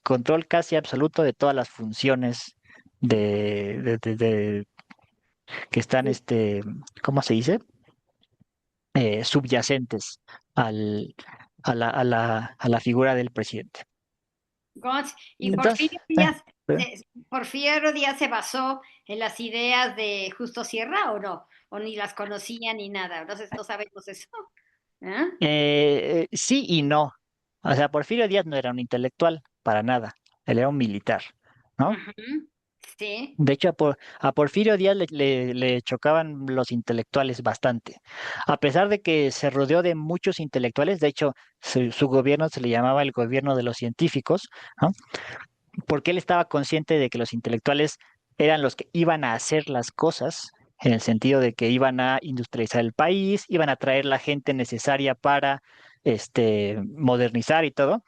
control casi absoluto de todas las funciones de que están, ¿cómo se dice? Subyacentes al, a la figura del presidente. Y Entonces, ¿eh? Porfirio Díaz se basó en las ideas de Justo Sierra o no, o ni las conocía ni nada, no sabemos eso. ¿Ah? Sí y no. O sea, Porfirio Díaz no era un intelectual, para nada. Él era un militar, ¿no? Ujú. Sí. De hecho, a Porfirio Díaz le chocaban los intelectuales bastante. A pesar de que se rodeó de muchos intelectuales, de hecho, su gobierno se le llamaba el gobierno de los científicos, ¿no? Porque él estaba consciente de que los intelectuales eran los que iban a hacer las cosas, en el sentido de que iban a industrializar el país, iban a traer la gente necesaria para modernizar y todo.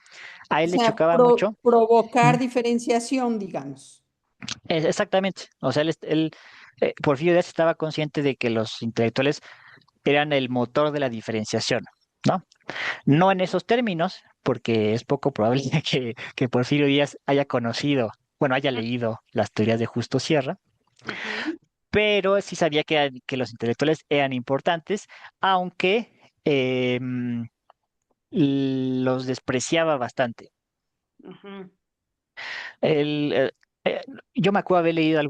A O él le sea, chocaba mucho. provocar Mm, diferenciación, digamos. Exactamente. O sea, Porfirio Díaz estaba consciente de que los intelectuales eran el motor de la diferenciación, ¿no? No en esos términos, porque es poco probable que Porfirio Díaz haya conocido, bueno, haya leído las teorías de Justo Sierra, Ujú. pero sí sabía que los intelectuales eran importantes, aunque los despreciaba bastante. Ujú. El, eh, eh, yo me acuerdo haber leído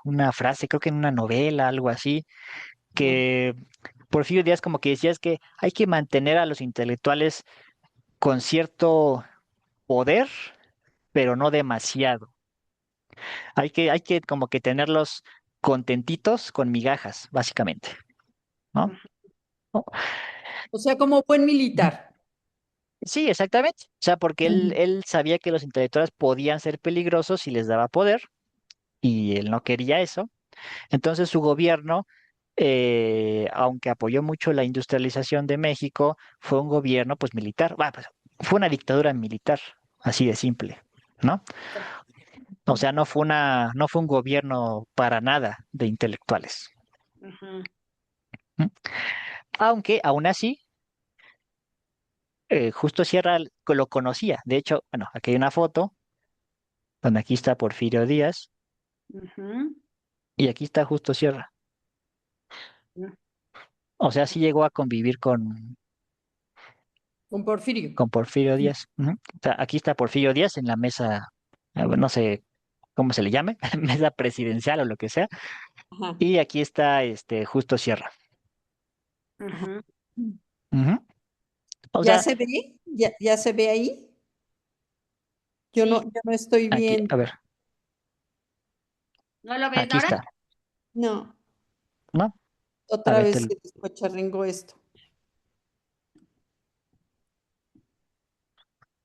una frase, creo que en una novela, algo así, Ajá. que Porfirio Díaz como que decía es que hay que mantener a los intelectuales con cierto poder, pero no demasiado. Hay que como que tenerlos contentitos con migajas, básicamente, ¿no? ¿No? O sea, como buen Ujú. militar. Sí, exactamente. O sea, porque él, Ujú. él sabía que los intelectuales podían ser peligrosos si les daba poder, y él no quería eso. Entonces su gobierno, aunque apoyó mucho la industrialización de México, fue un gobierno pues militar. Pues, fue una dictadura militar, así de simple, ¿no? O sea, no fue un gobierno para nada de intelectuales. Ujú. ¿M? Aunque aún así, Justo Sierra lo conocía. De hecho, bueno, aquí hay una foto donde aquí está Porfirio Díaz Ujú. y aquí está Justo Sierra. Ujú. O sea, sí llegó a convivir Con Porfirio. con Porfirio Díaz. Ujú. O sea, aquí está Porfirio Díaz en la mesa, bueno, no sé cómo se le llame, mesa presidencial o lo que sea. Ajá. Y aquí está Justo Sierra. Ajá. Ujú. Ujú. O ¿Ya sea, se ve? ¿Ya se ve ahí? Sí, Yo no estoy aquí, bien. a ver, ¿no lo ves aquí ahora? está, No, ¿no? A otra ver, vez se descocharringó esto.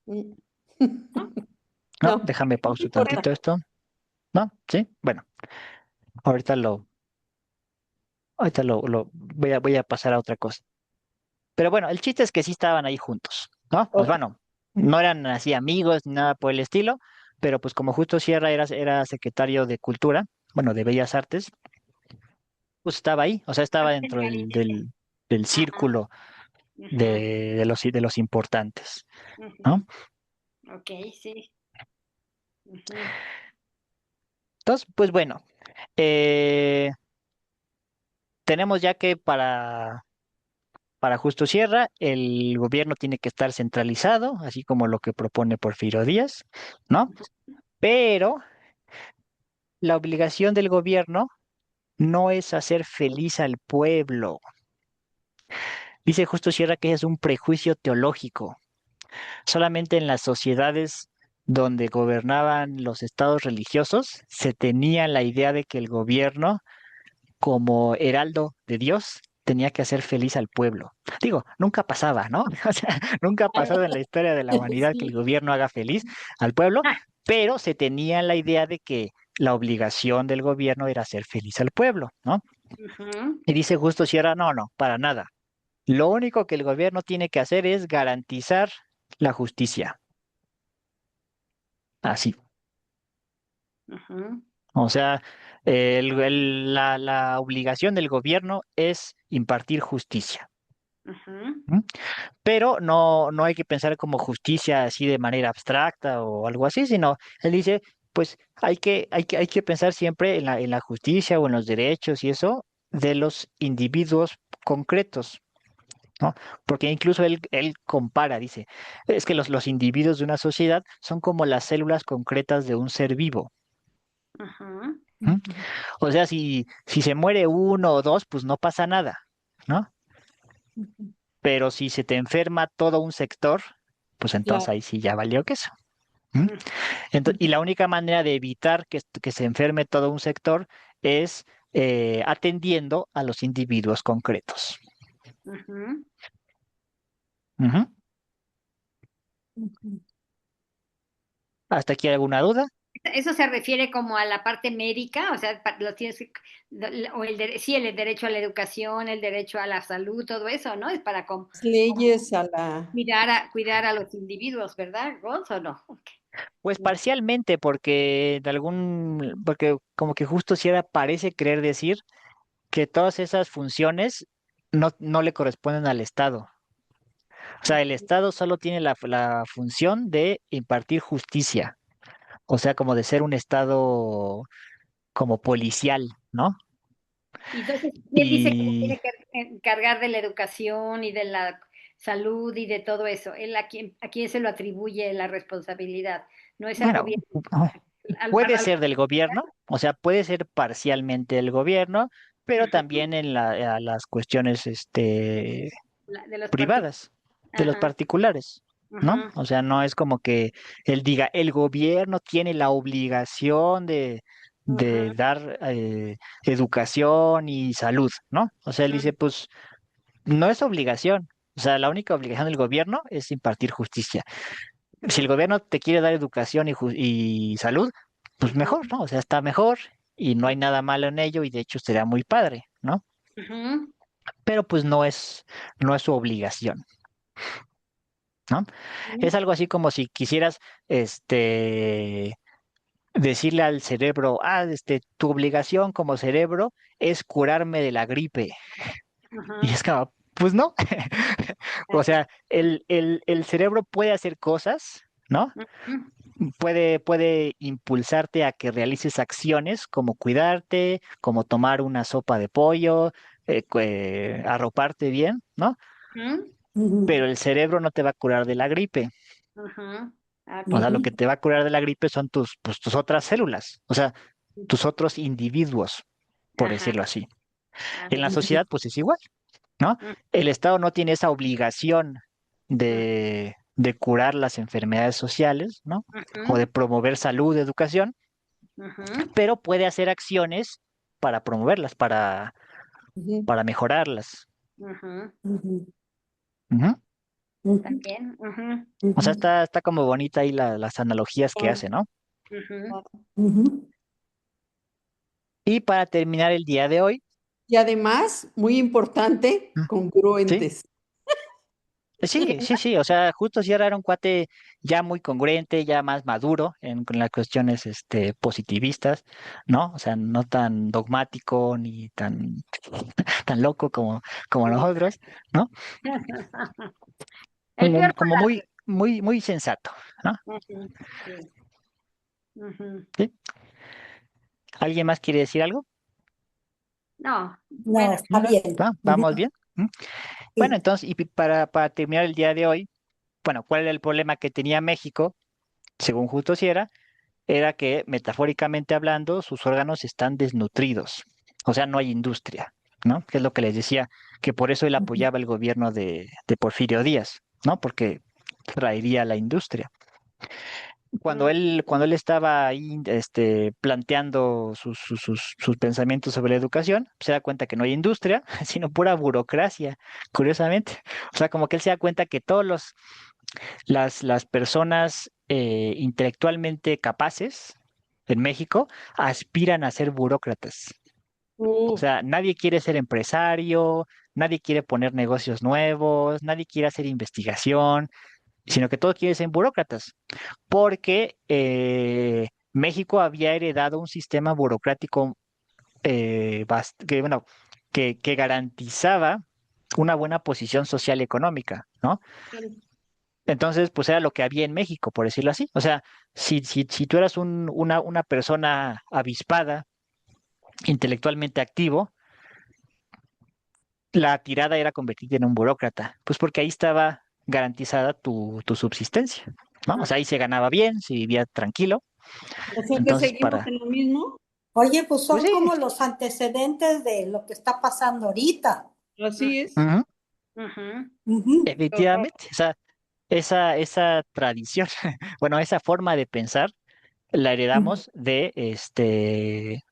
Mm. ¿No? no, No, déjame no pausa importa. tantito esto. ¿No? ¿Sí? Bueno, ahorita voy a pasar a otra cosa. Pero bueno, el chiste es que sí estaban ahí juntos, ¿no? Pues Ok. bueno, no eran así amigos ni nada por el estilo, pero pues como Justo Sierra era secretario de Cultura, bueno, de Bellas Artes, pues estaba ahí, o sea, estaba Parte del dentro del, gabinete. del, del Ajá. círculo Ujú. de los importantes, ¿no? Ujú. Ok, sí. Ujú. Entonces, pues bueno, eh, tenemos ya que para Justo Sierra, el gobierno tiene que estar centralizado, así como lo que propone Porfirio Díaz, ¿no? Pero la obligación del gobierno no es hacer feliz al pueblo. Dice Justo Sierra que es un prejuicio teológico. Solamente en las sociedades donde gobernaban los estados religiosos se tenía la idea de que el gobierno, como heraldo de Dios, tenía que hacer feliz al pueblo. Digo, nunca pasaba, ¿no? O sea, nunca ha pasado en la historia de la humanidad que el Sí, gobierno haga feliz al pueblo, pero se tenía la idea de que la obligación del gobierno era hacer feliz al pueblo, ¿no? Ujú. Y dice Justo Sierra, no, no, para nada. Lo único que el gobierno tiene que hacer es garantizar la justicia. Así. Ujú. O sea, la obligación del gobierno es impartir justicia. Ujú. ¿M? Pero no hay que pensar como justicia así de manera abstracta o algo así, sino él dice, pues hay que pensar siempre en la justicia o en los derechos y eso de los individuos concretos, ¿no? Porque incluso él compara, dice, es que los individuos de una sociedad son como las células concretas de un ser vivo. Ujú. ¿M? O sea, si se muere uno o dos, pues no pasa nada, ¿no? Pero si se te enferma todo un sector, pues entonces claro. ahí sí ya valió queso. ¿M? Ujú. Y la única manera de evitar que se enferme todo un sector es atendiendo a los individuos concretos. Ujú. Ujú. ¿Hasta aquí alguna duda? Eso se refiere como a la parte médica, o sea, lo tienes o sí, el derecho a la educación, el derecho a la salud, todo eso, ¿no? Es para Las leyes a la... cuidar a los individuos, ¿verdad, Ros, o no? Ok. Pues parcialmente, porque como que Justo Sierra parece querer decir que todas esas funciones no le corresponden al Estado. O sea, el Estado solo tiene la función de impartir justicia, o sea, como de ser un Estado como policial, ¿no? Y entonces, él dice que se Y tiene que encargar de la educación y de la salud y de todo eso. Él a quién se lo atribuye la responsabilidad. No es al bueno, gobierno, puede ser del gobierno, o sea, puede ser parcialmente del gobierno, pero ajá, también a las cuestiones de los particulares. privadas, de los Ajá, particulares, ¿no? ajá, O sea, no es como que él diga, el gobierno tiene la obligación de ajá, dar educación y salud, ¿no? O sea, él dice, pues no es obligación. O sea, la única obligación del gobierno es impartir justicia. Si el ajá, gobierno te quiere dar educación y salud, pues ajá, mejor, ¿no? O sea, está mejor y no hay nada malo en ello y de hecho sería muy padre, ¿no? ajá, Pero pues no es su obligación, ¿no? Es algo así como si quisieras, este, decirle al cerebro, tu obligación como cerebro es curarme de la gripe. Y ajá, es como, pues no. O sea, el cerebro puede hacer cosas, ¿no? ajá, Puede impulsarte a que realices acciones como cuidarte, como tomar una sopa de pollo, arroparte bien, ¿no? ajá, Pero el cerebro no te va a curar de la gripe. ajá. O sea, lo Ok. que te va a curar de la gripe son tus otras células, o sea, tus otros individuos, por Ajá. decirlo así. Ah, En la mira. sociedad, pues es igual, ¿no? El Estado no tiene esa obligación de curar las enfermedades sociales, ¿no? O Ujú, de promover salud, educación, ujú, pero puede hacer acciones para promoverlas, para mejorarlas. ujú. Ujú. También. Ujú, O sea, está como bonita ahí las analogías que hace, ¿no? ujú. Y para terminar el día de hoy, Y además, muy importante, ¿sí? congruentes. Sí, sí, sí, o sea, Justo Sierra era un cuate ya muy congruente, ya más maduro con las cuestiones positivistas, ¿no? O sea, no tan dogmático ni tan loco como nosotros, ¿no? El peor Como muy, muy, muy sensato, ¿no? Ujú, sí. Ujú. ¿Sí? ¿Alguien más quiere decir algo? No, No, bueno, está bien. ¿Va? ¿Vamos bien? ¿Mm? Bueno, Sí. entonces, y para terminar el día de hoy, bueno, ¿cuál era el problema que tenía México, según Justo Sierra? Era que, metafóricamente hablando, sus órganos están desnutridos. O sea, no hay industria, ¿no? Que es lo que les decía, que por eso él apoyaba el gobierno de Porfirio Díaz, ¿no? Porque traería la industria. Cuando él estaba ahí planteando sus pensamientos sobre la educación, se da cuenta que no hay industria, sino pura burocracia, curiosamente. O sea, como que él se da cuenta que las personas intelectualmente capaces en México aspiran a ser burócratas. O sea, nadie quiere ser empresario, nadie quiere poner negocios nuevos, nadie quiere hacer investigación, sino que todos quieren ser burócratas, porque México había heredado un sistema burocrático bueno, que garantizaba una buena posición social y económica, ¿no? Entonces, pues era lo que había en México, por decirlo así. O sea, si tú eras una persona avispada, intelectualmente activo, la tirada era convertirte en un burócrata, pues porque ahí estaba garantizada tu subsistencia, ¿no? O sea, ahí se ganaba bien, se vivía tranquilo. O sea que Entonces, seguimos en lo mismo. Oye, pues pues son sí, como los antecedentes de lo que está pasando ahorita. Así es. ujú, ujú, Ujú. efectivamente, o sea, esa tradición, bueno, esa forma de pensar la Ujú. heredamos de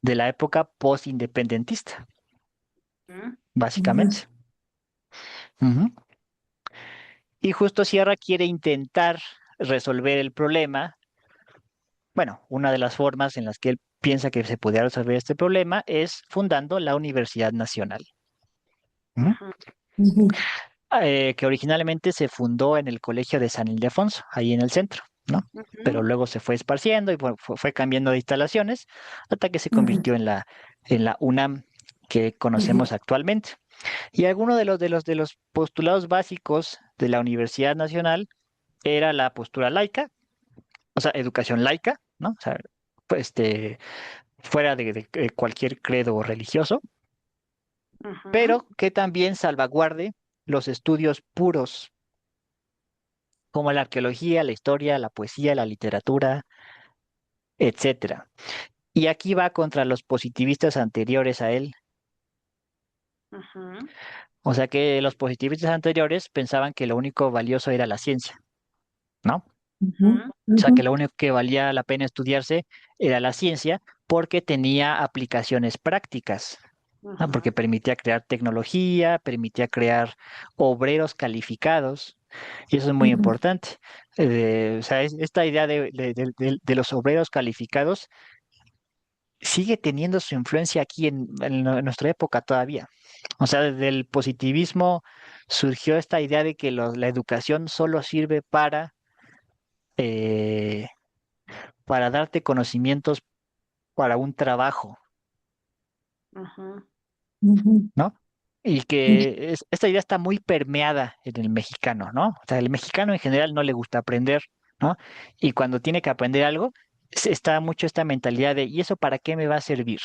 la época post-independentista, ujú, Ujú. básicamente. Ujú. Y Justo Sierra quiere intentar resolver el problema. Bueno, una de las formas en las que él piensa que se podría resolver este problema es fundando la Universidad Nacional, ¿no? ujú, Ujú. Que originalmente se fundó en el Colegio de San Ildefonso, ahí en el centro, ¿no? Pero ujú, luego se fue esparciendo y fue cambiando de instalaciones hasta que se Ujú. convirtió en la UNAM que Ujú. conocemos actualmente. Y alguno de los postulados básicos de la Universidad Nacional era la postura laica, o sea, educación laica, ¿no? O sea, pues, fuera de cualquier credo religioso, ujú, pero que también salvaguarde los estudios puros, como la arqueología, la historia, la poesía, la literatura, etcétera. Y aquí va contra los positivistas anteriores a él. ujú, O sea que los positivistas anteriores pensaban que lo único valioso era la ciencia, ¿no? Ujú. O sea Ujú. que lo único que valía la pena estudiarse era la ciencia porque tenía aplicaciones prácticas, ¿no? ujú, Porque permitía crear tecnología, permitía crear obreros calificados, y eso es muy Ujú. importante. O sea, esta idea de los obreros calificados sigue teniendo su influencia aquí en nuestra época todavía. O sea, desde el positivismo surgió esta idea de que la educación solo sirve eh, para darte conocimientos para un trabajo, ujú, Ujú. ¿no? Y que esta idea está muy permeada en el mexicano, ¿no? O sea, el mexicano en general no le gusta aprender, ¿no? Y cuando tiene que aprender algo, está mucho esta mentalidad de, ¿y eso para qué me va a servir?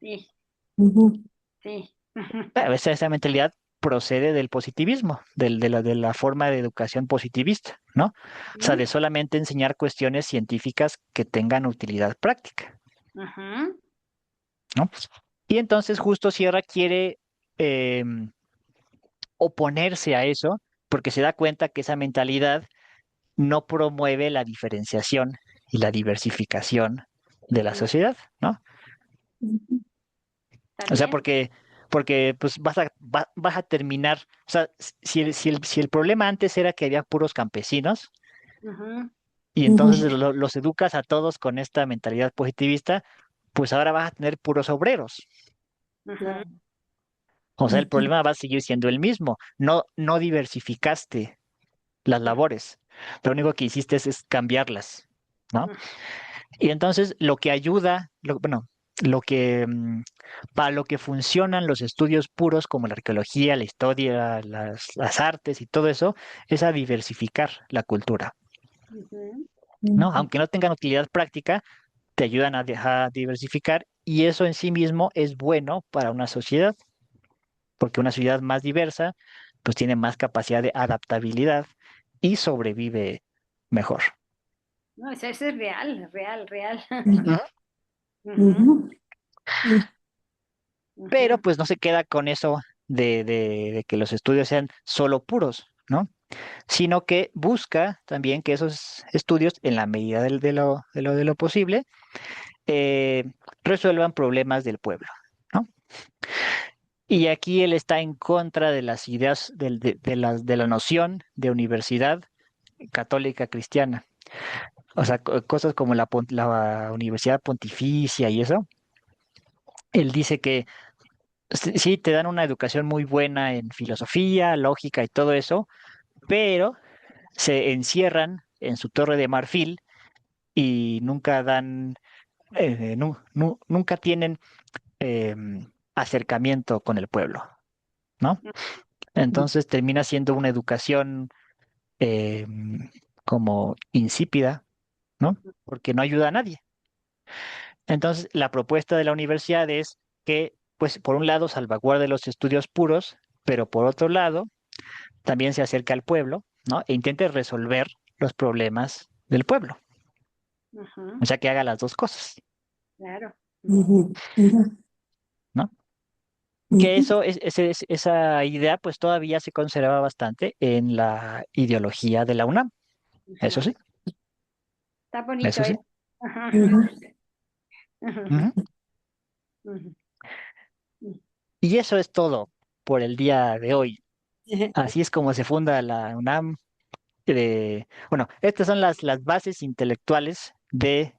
sí, Ujú. sí, ujú, Esa mentalidad procede del positivismo, de la forma de educación positivista, ¿no? O sea, de solamente enseñar cuestiones científicas que tengan utilidad práctica, ujú, ¿no? Y entonces justo Sierra quiere oponerse a eso porque se da cuenta que esa mentalidad no promueve la diferenciación y la diversificación de la ujú. sociedad, ¿no? Ujú. ¿Está O sea, bien? porque pues vas a terminar, o sea, si el problema antes era que había puros campesinos Ujú, y entonces Ujú. los educas a todos con esta mentalidad positivista, pues ahora vas a tener puros obreros. ujú, Claro. O sea, el Ujú. problema va a seguir siendo el mismo. No diversificaste las labores. Lo único que hiciste es cambiarlas, ¿no? ujú, Y entonces lo que ayuda, bueno, lo que para lo que funcionan los estudios puros como la arqueología, la historia, las artes y todo eso, es a diversificar la cultura, ujú, ¿no? Ujú. Aunque no tengan utilidad práctica, te ayudan a diversificar y eso en sí mismo es bueno para una sociedad, porque una sociedad más diversa, pues tiene más capacidad de adaptabilidad y sobrevive mejor. No, eso es real, real, real. Ujú. Ujú, Ujú. Y- Pero ujú. pues no se queda con eso de que los estudios sean solo puros, ¿no? Sino que busca también que esos estudios, en la medida de lo posible, eh, resuelvan problemas del pueblo, ¿no? Y aquí él está en contra de las ideas de la noción de universidad católica cristiana. O sea, cosas como la universidad pontificia y eso. Él dice que sí, te dan una educación muy buena en filosofía, lógica y todo eso, pero se encierran en su torre de marfil y nunca dan, nunca tienen eh, acercamiento con el pueblo, ¿no? Entonces termina siendo una educación eh, como insípida, ¿no? Porque no ayuda a nadie. Entonces, la propuesta de la universidad es que, pues, por un lado, salvaguarde los estudios puros, pero por otro lado, también se acerca al pueblo, ¿no? E intente resolver los problemas del pueblo. Ujú, O sea, que haga las dos cosas, claro. ujú, ujú, ¿no? Que ujú. eso, esa idea, pues, todavía se conserva bastante en la ideología de la UNAM. Eso Ujú. sí, Está bonito eso sí. eso. Ajá. Ujú. Ujú. Ujú, ujú. Y eso es todo por el día de hoy. Así es como se funda la UNAM. Bueno, estas son las bases intelectuales de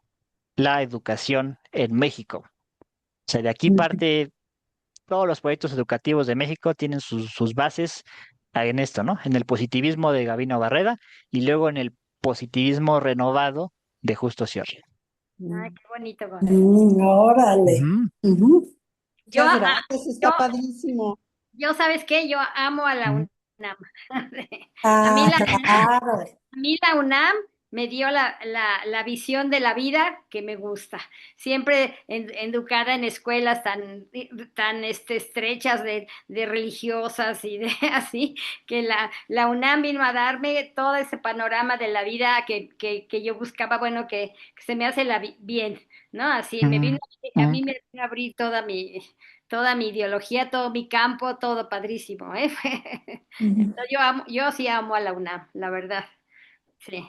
la educación en México. O sea, de aquí parte todos los proyectos educativos de México tienen sus bases en esto, ¿no? En el positivismo de Gabino Barreda y luego en el positivismo renovado de Justo Sierra. Ay, qué bonito, Gonz. Órale. Ujú. Ujú. Yo, Muchas gracias, yo, está padrísimo. yo, ¿sabes qué? Yo amo a la Ujú. UNAM. A mí Ah, la, claro. a mí la UNAM me dio la visión de la vida que me gusta. Siempre educada en escuelas tan estrechas de religiosas y de así, que la UNAM vino a darme todo ese panorama de la vida que yo buscaba, bueno, que se me hace bien, ¿no? Así, Ujú. a Ujú. mí me vino a abrir toda mi ideología, todo mi campo, todo padrísimo, ¿eh? Ujú. Entonces yo sí amo a la UNAM, la verdad. Sí,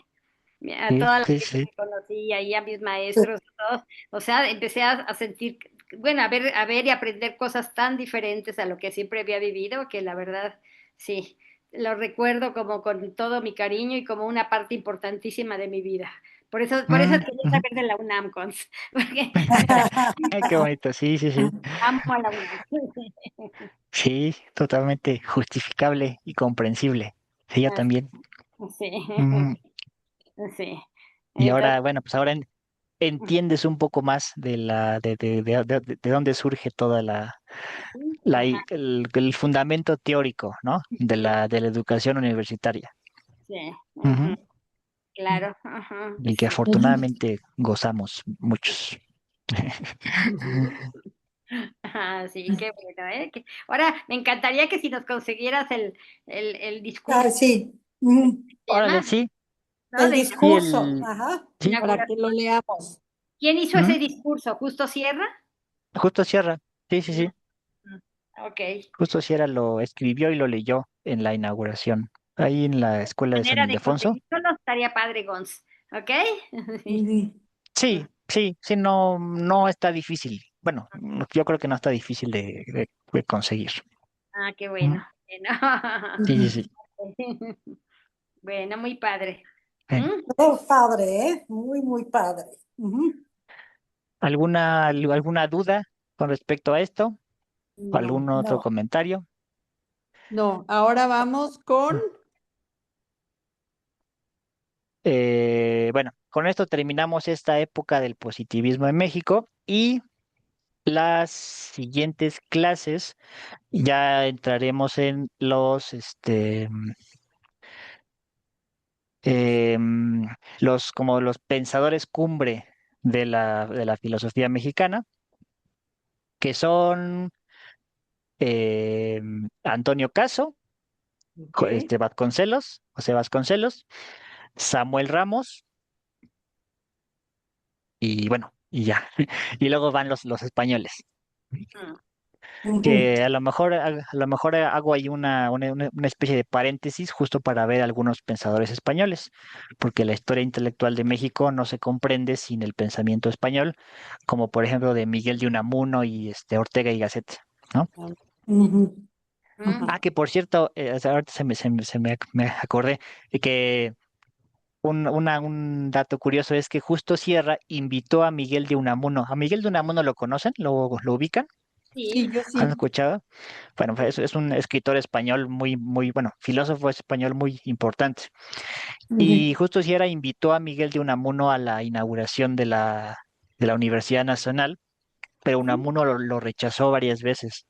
a Sí, toda la sí, gente sí. que conocí, ahí a mis maestros, a todos, o sea, empecé a sentir, bueno, a ver y aprender cosas tan diferentes a lo que siempre había vivido, que la verdad, sí, lo recuerdo como con todo mi cariño y como una parte importantísima de mi vida. Por eso Mm, quería ujú. saber de la UNAM, porque Ay, qué bonito, sí, sí, sí. amo a la UNAM. Sí, totalmente justificable y comprensible. Ella también. Sí, Ujú. sí. Y Entonces, ahora, bueno, pues ahora entiendes un poco más de dónde surge toda ajá, el fundamento teórico, ¿no? De la educación universitaria. sí, Ujú. ujú, claro, ajá, Y que sí. Ujú. afortunadamente gozamos muchos. Ah, sí, qué bueno, ¿eh? Ahora, me encantaría que si nos consiguieras el discurso Ah, sí. que Ujú. se Órale, llama, sí, ¿no? El De sí, discurso. Ajá. sí, Para que lo inauguración. leamos. ¿Quién hizo ujú, ese discurso? ¿Justo Sierra? justo Sierra, sí, sí, Mm, sí, mm, ok. justo Sierra lo escribió y lo leyó en la inauguración, ahí en la escuela de San Manera de Ildefonso. conseguirlo estaría padre, Gons. ¿Ok? Sí. Ujú. Sí, sí, sí, no, no está difícil. Bueno, yo creo que no está difícil de conseguir. Ah, qué Ujú. bueno. Bueno, Sí, sí, sí. bueno, muy padre. Bien. ¿Mm? Muy padre, ¿eh? Muy, muy padre. Ujú. ¿Alguna duda con respecto a esto? No, ¿Algún otro No. comentario? no. Ahora vamos con. Bueno, con esto terminamos esta época del positivismo en México y las siguientes clases ya entraremos en em, como los pensadores cumbre de la filosofía mexicana. que son eh, Antonio Caso, Ok. Vasconcelos, José Vasconcelos, Samuel Ramos, y bueno, y ya. Y luego van los españoles. Mm. Ujú. Que a lo mejor hago ahí una especie de paréntesis justo para ver algunos pensadores españoles, porque la historia intelectual de México no se comprende sin el pensamiento español, como por ejemplo de Miguel de Unamuno y Ortega y Gasset, ¿no? Ujú. Mm. Ajá. Ah, que por cierto, ahorita me acordé de que un dato curioso es que justo Sierra invitó a Miguel de Unamuno. ¿A Miguel de Unamuno lo conocen? ¿Lo ubican? Sí, Sí, yo ¿Han sí. escuchado? Bueno, pues sí. es un escritor español bueno, filósofo español muy importante. Y Ujú. justo Sierra invitó a Miguel de Unamuno a la inauguración de la Universidad Nacional, pero Unamuno lo rechazó varias veces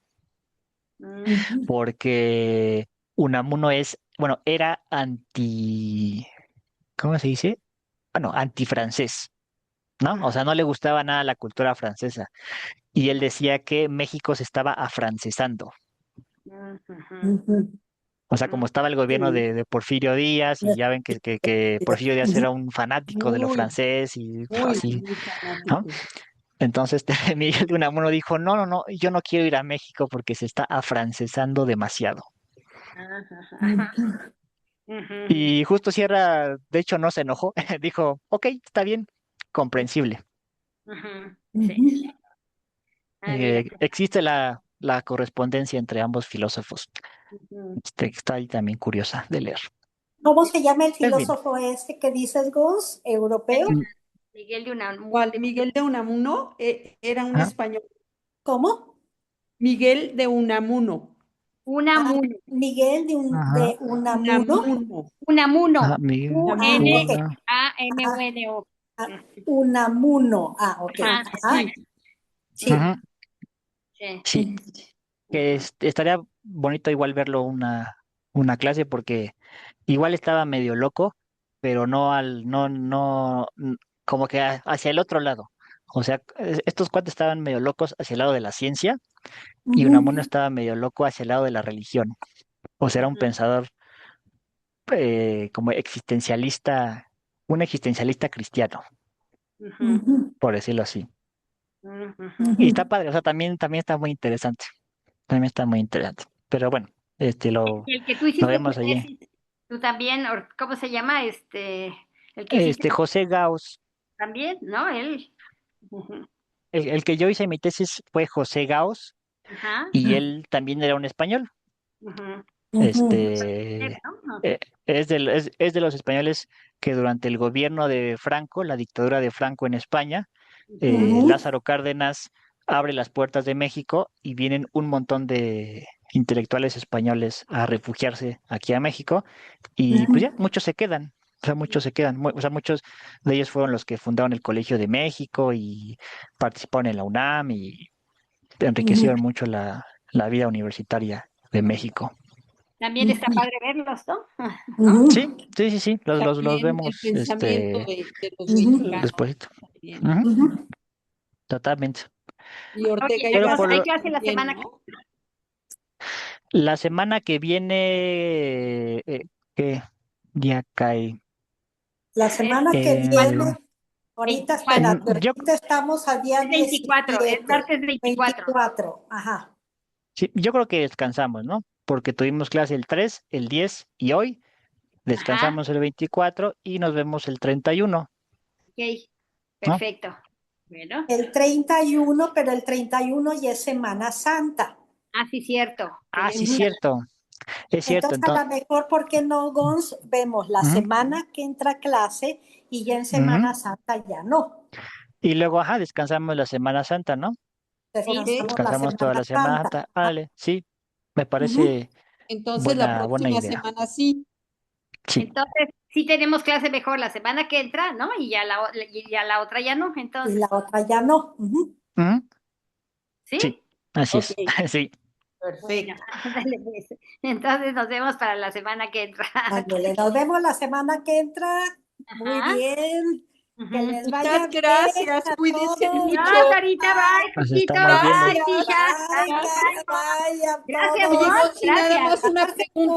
Mm. Ujú. porque Unamuno bueno, era ¿cómo se dice? Bueno, antifrancés, ¿no? O sea, no le gustaba nada la cultura francesa. Y él decía que México se estaba afrancesando. Mm, ujú, Ujú. O sea, como mm. estaba el gobierno Sí. de Porfirio Díaz, y ya ven que Porfirio Díaz era un fanático de lo Muy, francés y muy, así, muy ¿no? fanático. Entonces Miguel de Unamuno dijo, no, no, no, yo no quiero ir a México porque se está afrancesando demasiado. Ajá, ajá, Ujú. ujú, Y justo Sierra, de hecho, no se enojó, dijo, ok, está bien, comprensible. ujú. Sí, Ujú. sí. Ah, mira. Existe la correspondencia entre ambos filósofos. Ujú. Está ahí también curiosa de leer. ¿Cómo se llama el En fin. filósofo este que dices, Gus? ¿Europeo? Mm, Miguel de una ¿Cuál? Miguel de Unamuno era un ah, español. ¿Cómo? Miguel de Unamuno. Ah, Unamuno. Miguel ajá, de Unamuno. Unamuno. ajá, Unamuno. Unamuno. Ok. Ah, Unamuno. ah, Unamuno. Ah, ok. Ajá, Ah, Sí. sí. ujú, sí. sí, que Ajá. estaría bonito igual verlo una clase porque igual estaba medio loco, pero como que hacia el otro lado. O sea, estos cuates estaban medio locos hacia el lado de la ciencia y Ujú, Unamuno estaba medio loco hacia el lado de la religión. O sea, era un Ujú, pensador como existencialista, un existencialista cristiano, ujú, ujú, por decirlo así. ujú, ujú. Y ujú. está padre, o sea, también está muy interesante. También está muy interesante. Pero bueno, lo, Y el que tú lo hiciste tu vemos allí. tesis, tú también, ¿cómo se llama? El que hiciste José Gauss, también, ¿no? Él. Ujú. el que yo hice mi tesis fue José Gauss Ajá. y él también era un español. Ujú. Ujú. ¿No? Eh, es de los españoles que durante el gobierno de Franco, la dictadura de Franco en España, Ujú. Ujú. Lázaro Cárdenas abre las puertas de México y vienen un montón de intelectuales españoles a refugiarse aquí a México y pues ya, Ujú. muchos se quedan. O sea, muchos se quedan. O sea, muchos de ellos fueron los que fundaron el Colegio de México y participaron en la UNAM y Ujú. enriquecieron mucho la vida universitaria de México. También está Ujú. padre verlos, ¿no? ¿No? Sí, Ujú. sí, sí, sí, los También el vemos pensamiento de los Ujú. mexicanos después. también. Ujú, Ujú. totalmente. Y Oye, Ortega y Pero entonces por Gasset hay clase la también, semana ¿no? la semana que viene, ¿qué día cae? La es semana que Eh, viene, ahorita 24, espérate, yo, ahorita estamos a día es 24, es 17, martes 24. 24. Ajá. sí, yo creo que descansamos, ¿no? Porque tuvimos clase el 3, el 10 y hoy Ajá, descansamos el 24 y nos vemos el 31, ok, ¿no? perfecto. Bueno, El 31, pero el 31 ya es Semana Santa. sí, cierto. Ah, sí, Tenemos Ujú. cierto, es cierto. Entonces, a Entonces, lo mejor, ¿por qué no, Gons? Vemos la semana que entra a clase y ya en Semana Santa ya no. y luego, ajá, descansamos la Semana Santa, ¿no? Ok. Descansamos la Descansamos toda Semana la semana Santa. Santa. Vale, sí, me Ujú. parece Entonces la buena próxima idea. semana sí. Sí. entonces, sí tenemos clase mejor la semana que entra, ¿no? Y ya la otra ya no, Y entonces, la otra ya no. Ujú. Ujú, sí, ¿sí? así Ok, es. Sí. Bueno, perfecto. ándale pues. Entonces nos vemos para la semana que entra. Ándale, nos vemos la semana que entra. Muy Ajá, bien. Que Ujú. les vaya Muchas bien gracias, a cuídense todos. mucho. No, Sarita, bye, Nos Pepito, estamos viendo. bye, Gracias, Tisha, bye, bye, bye. bye a Gracias, Oye, todos. Mon, Rosy, nada gracias. más una pregunta.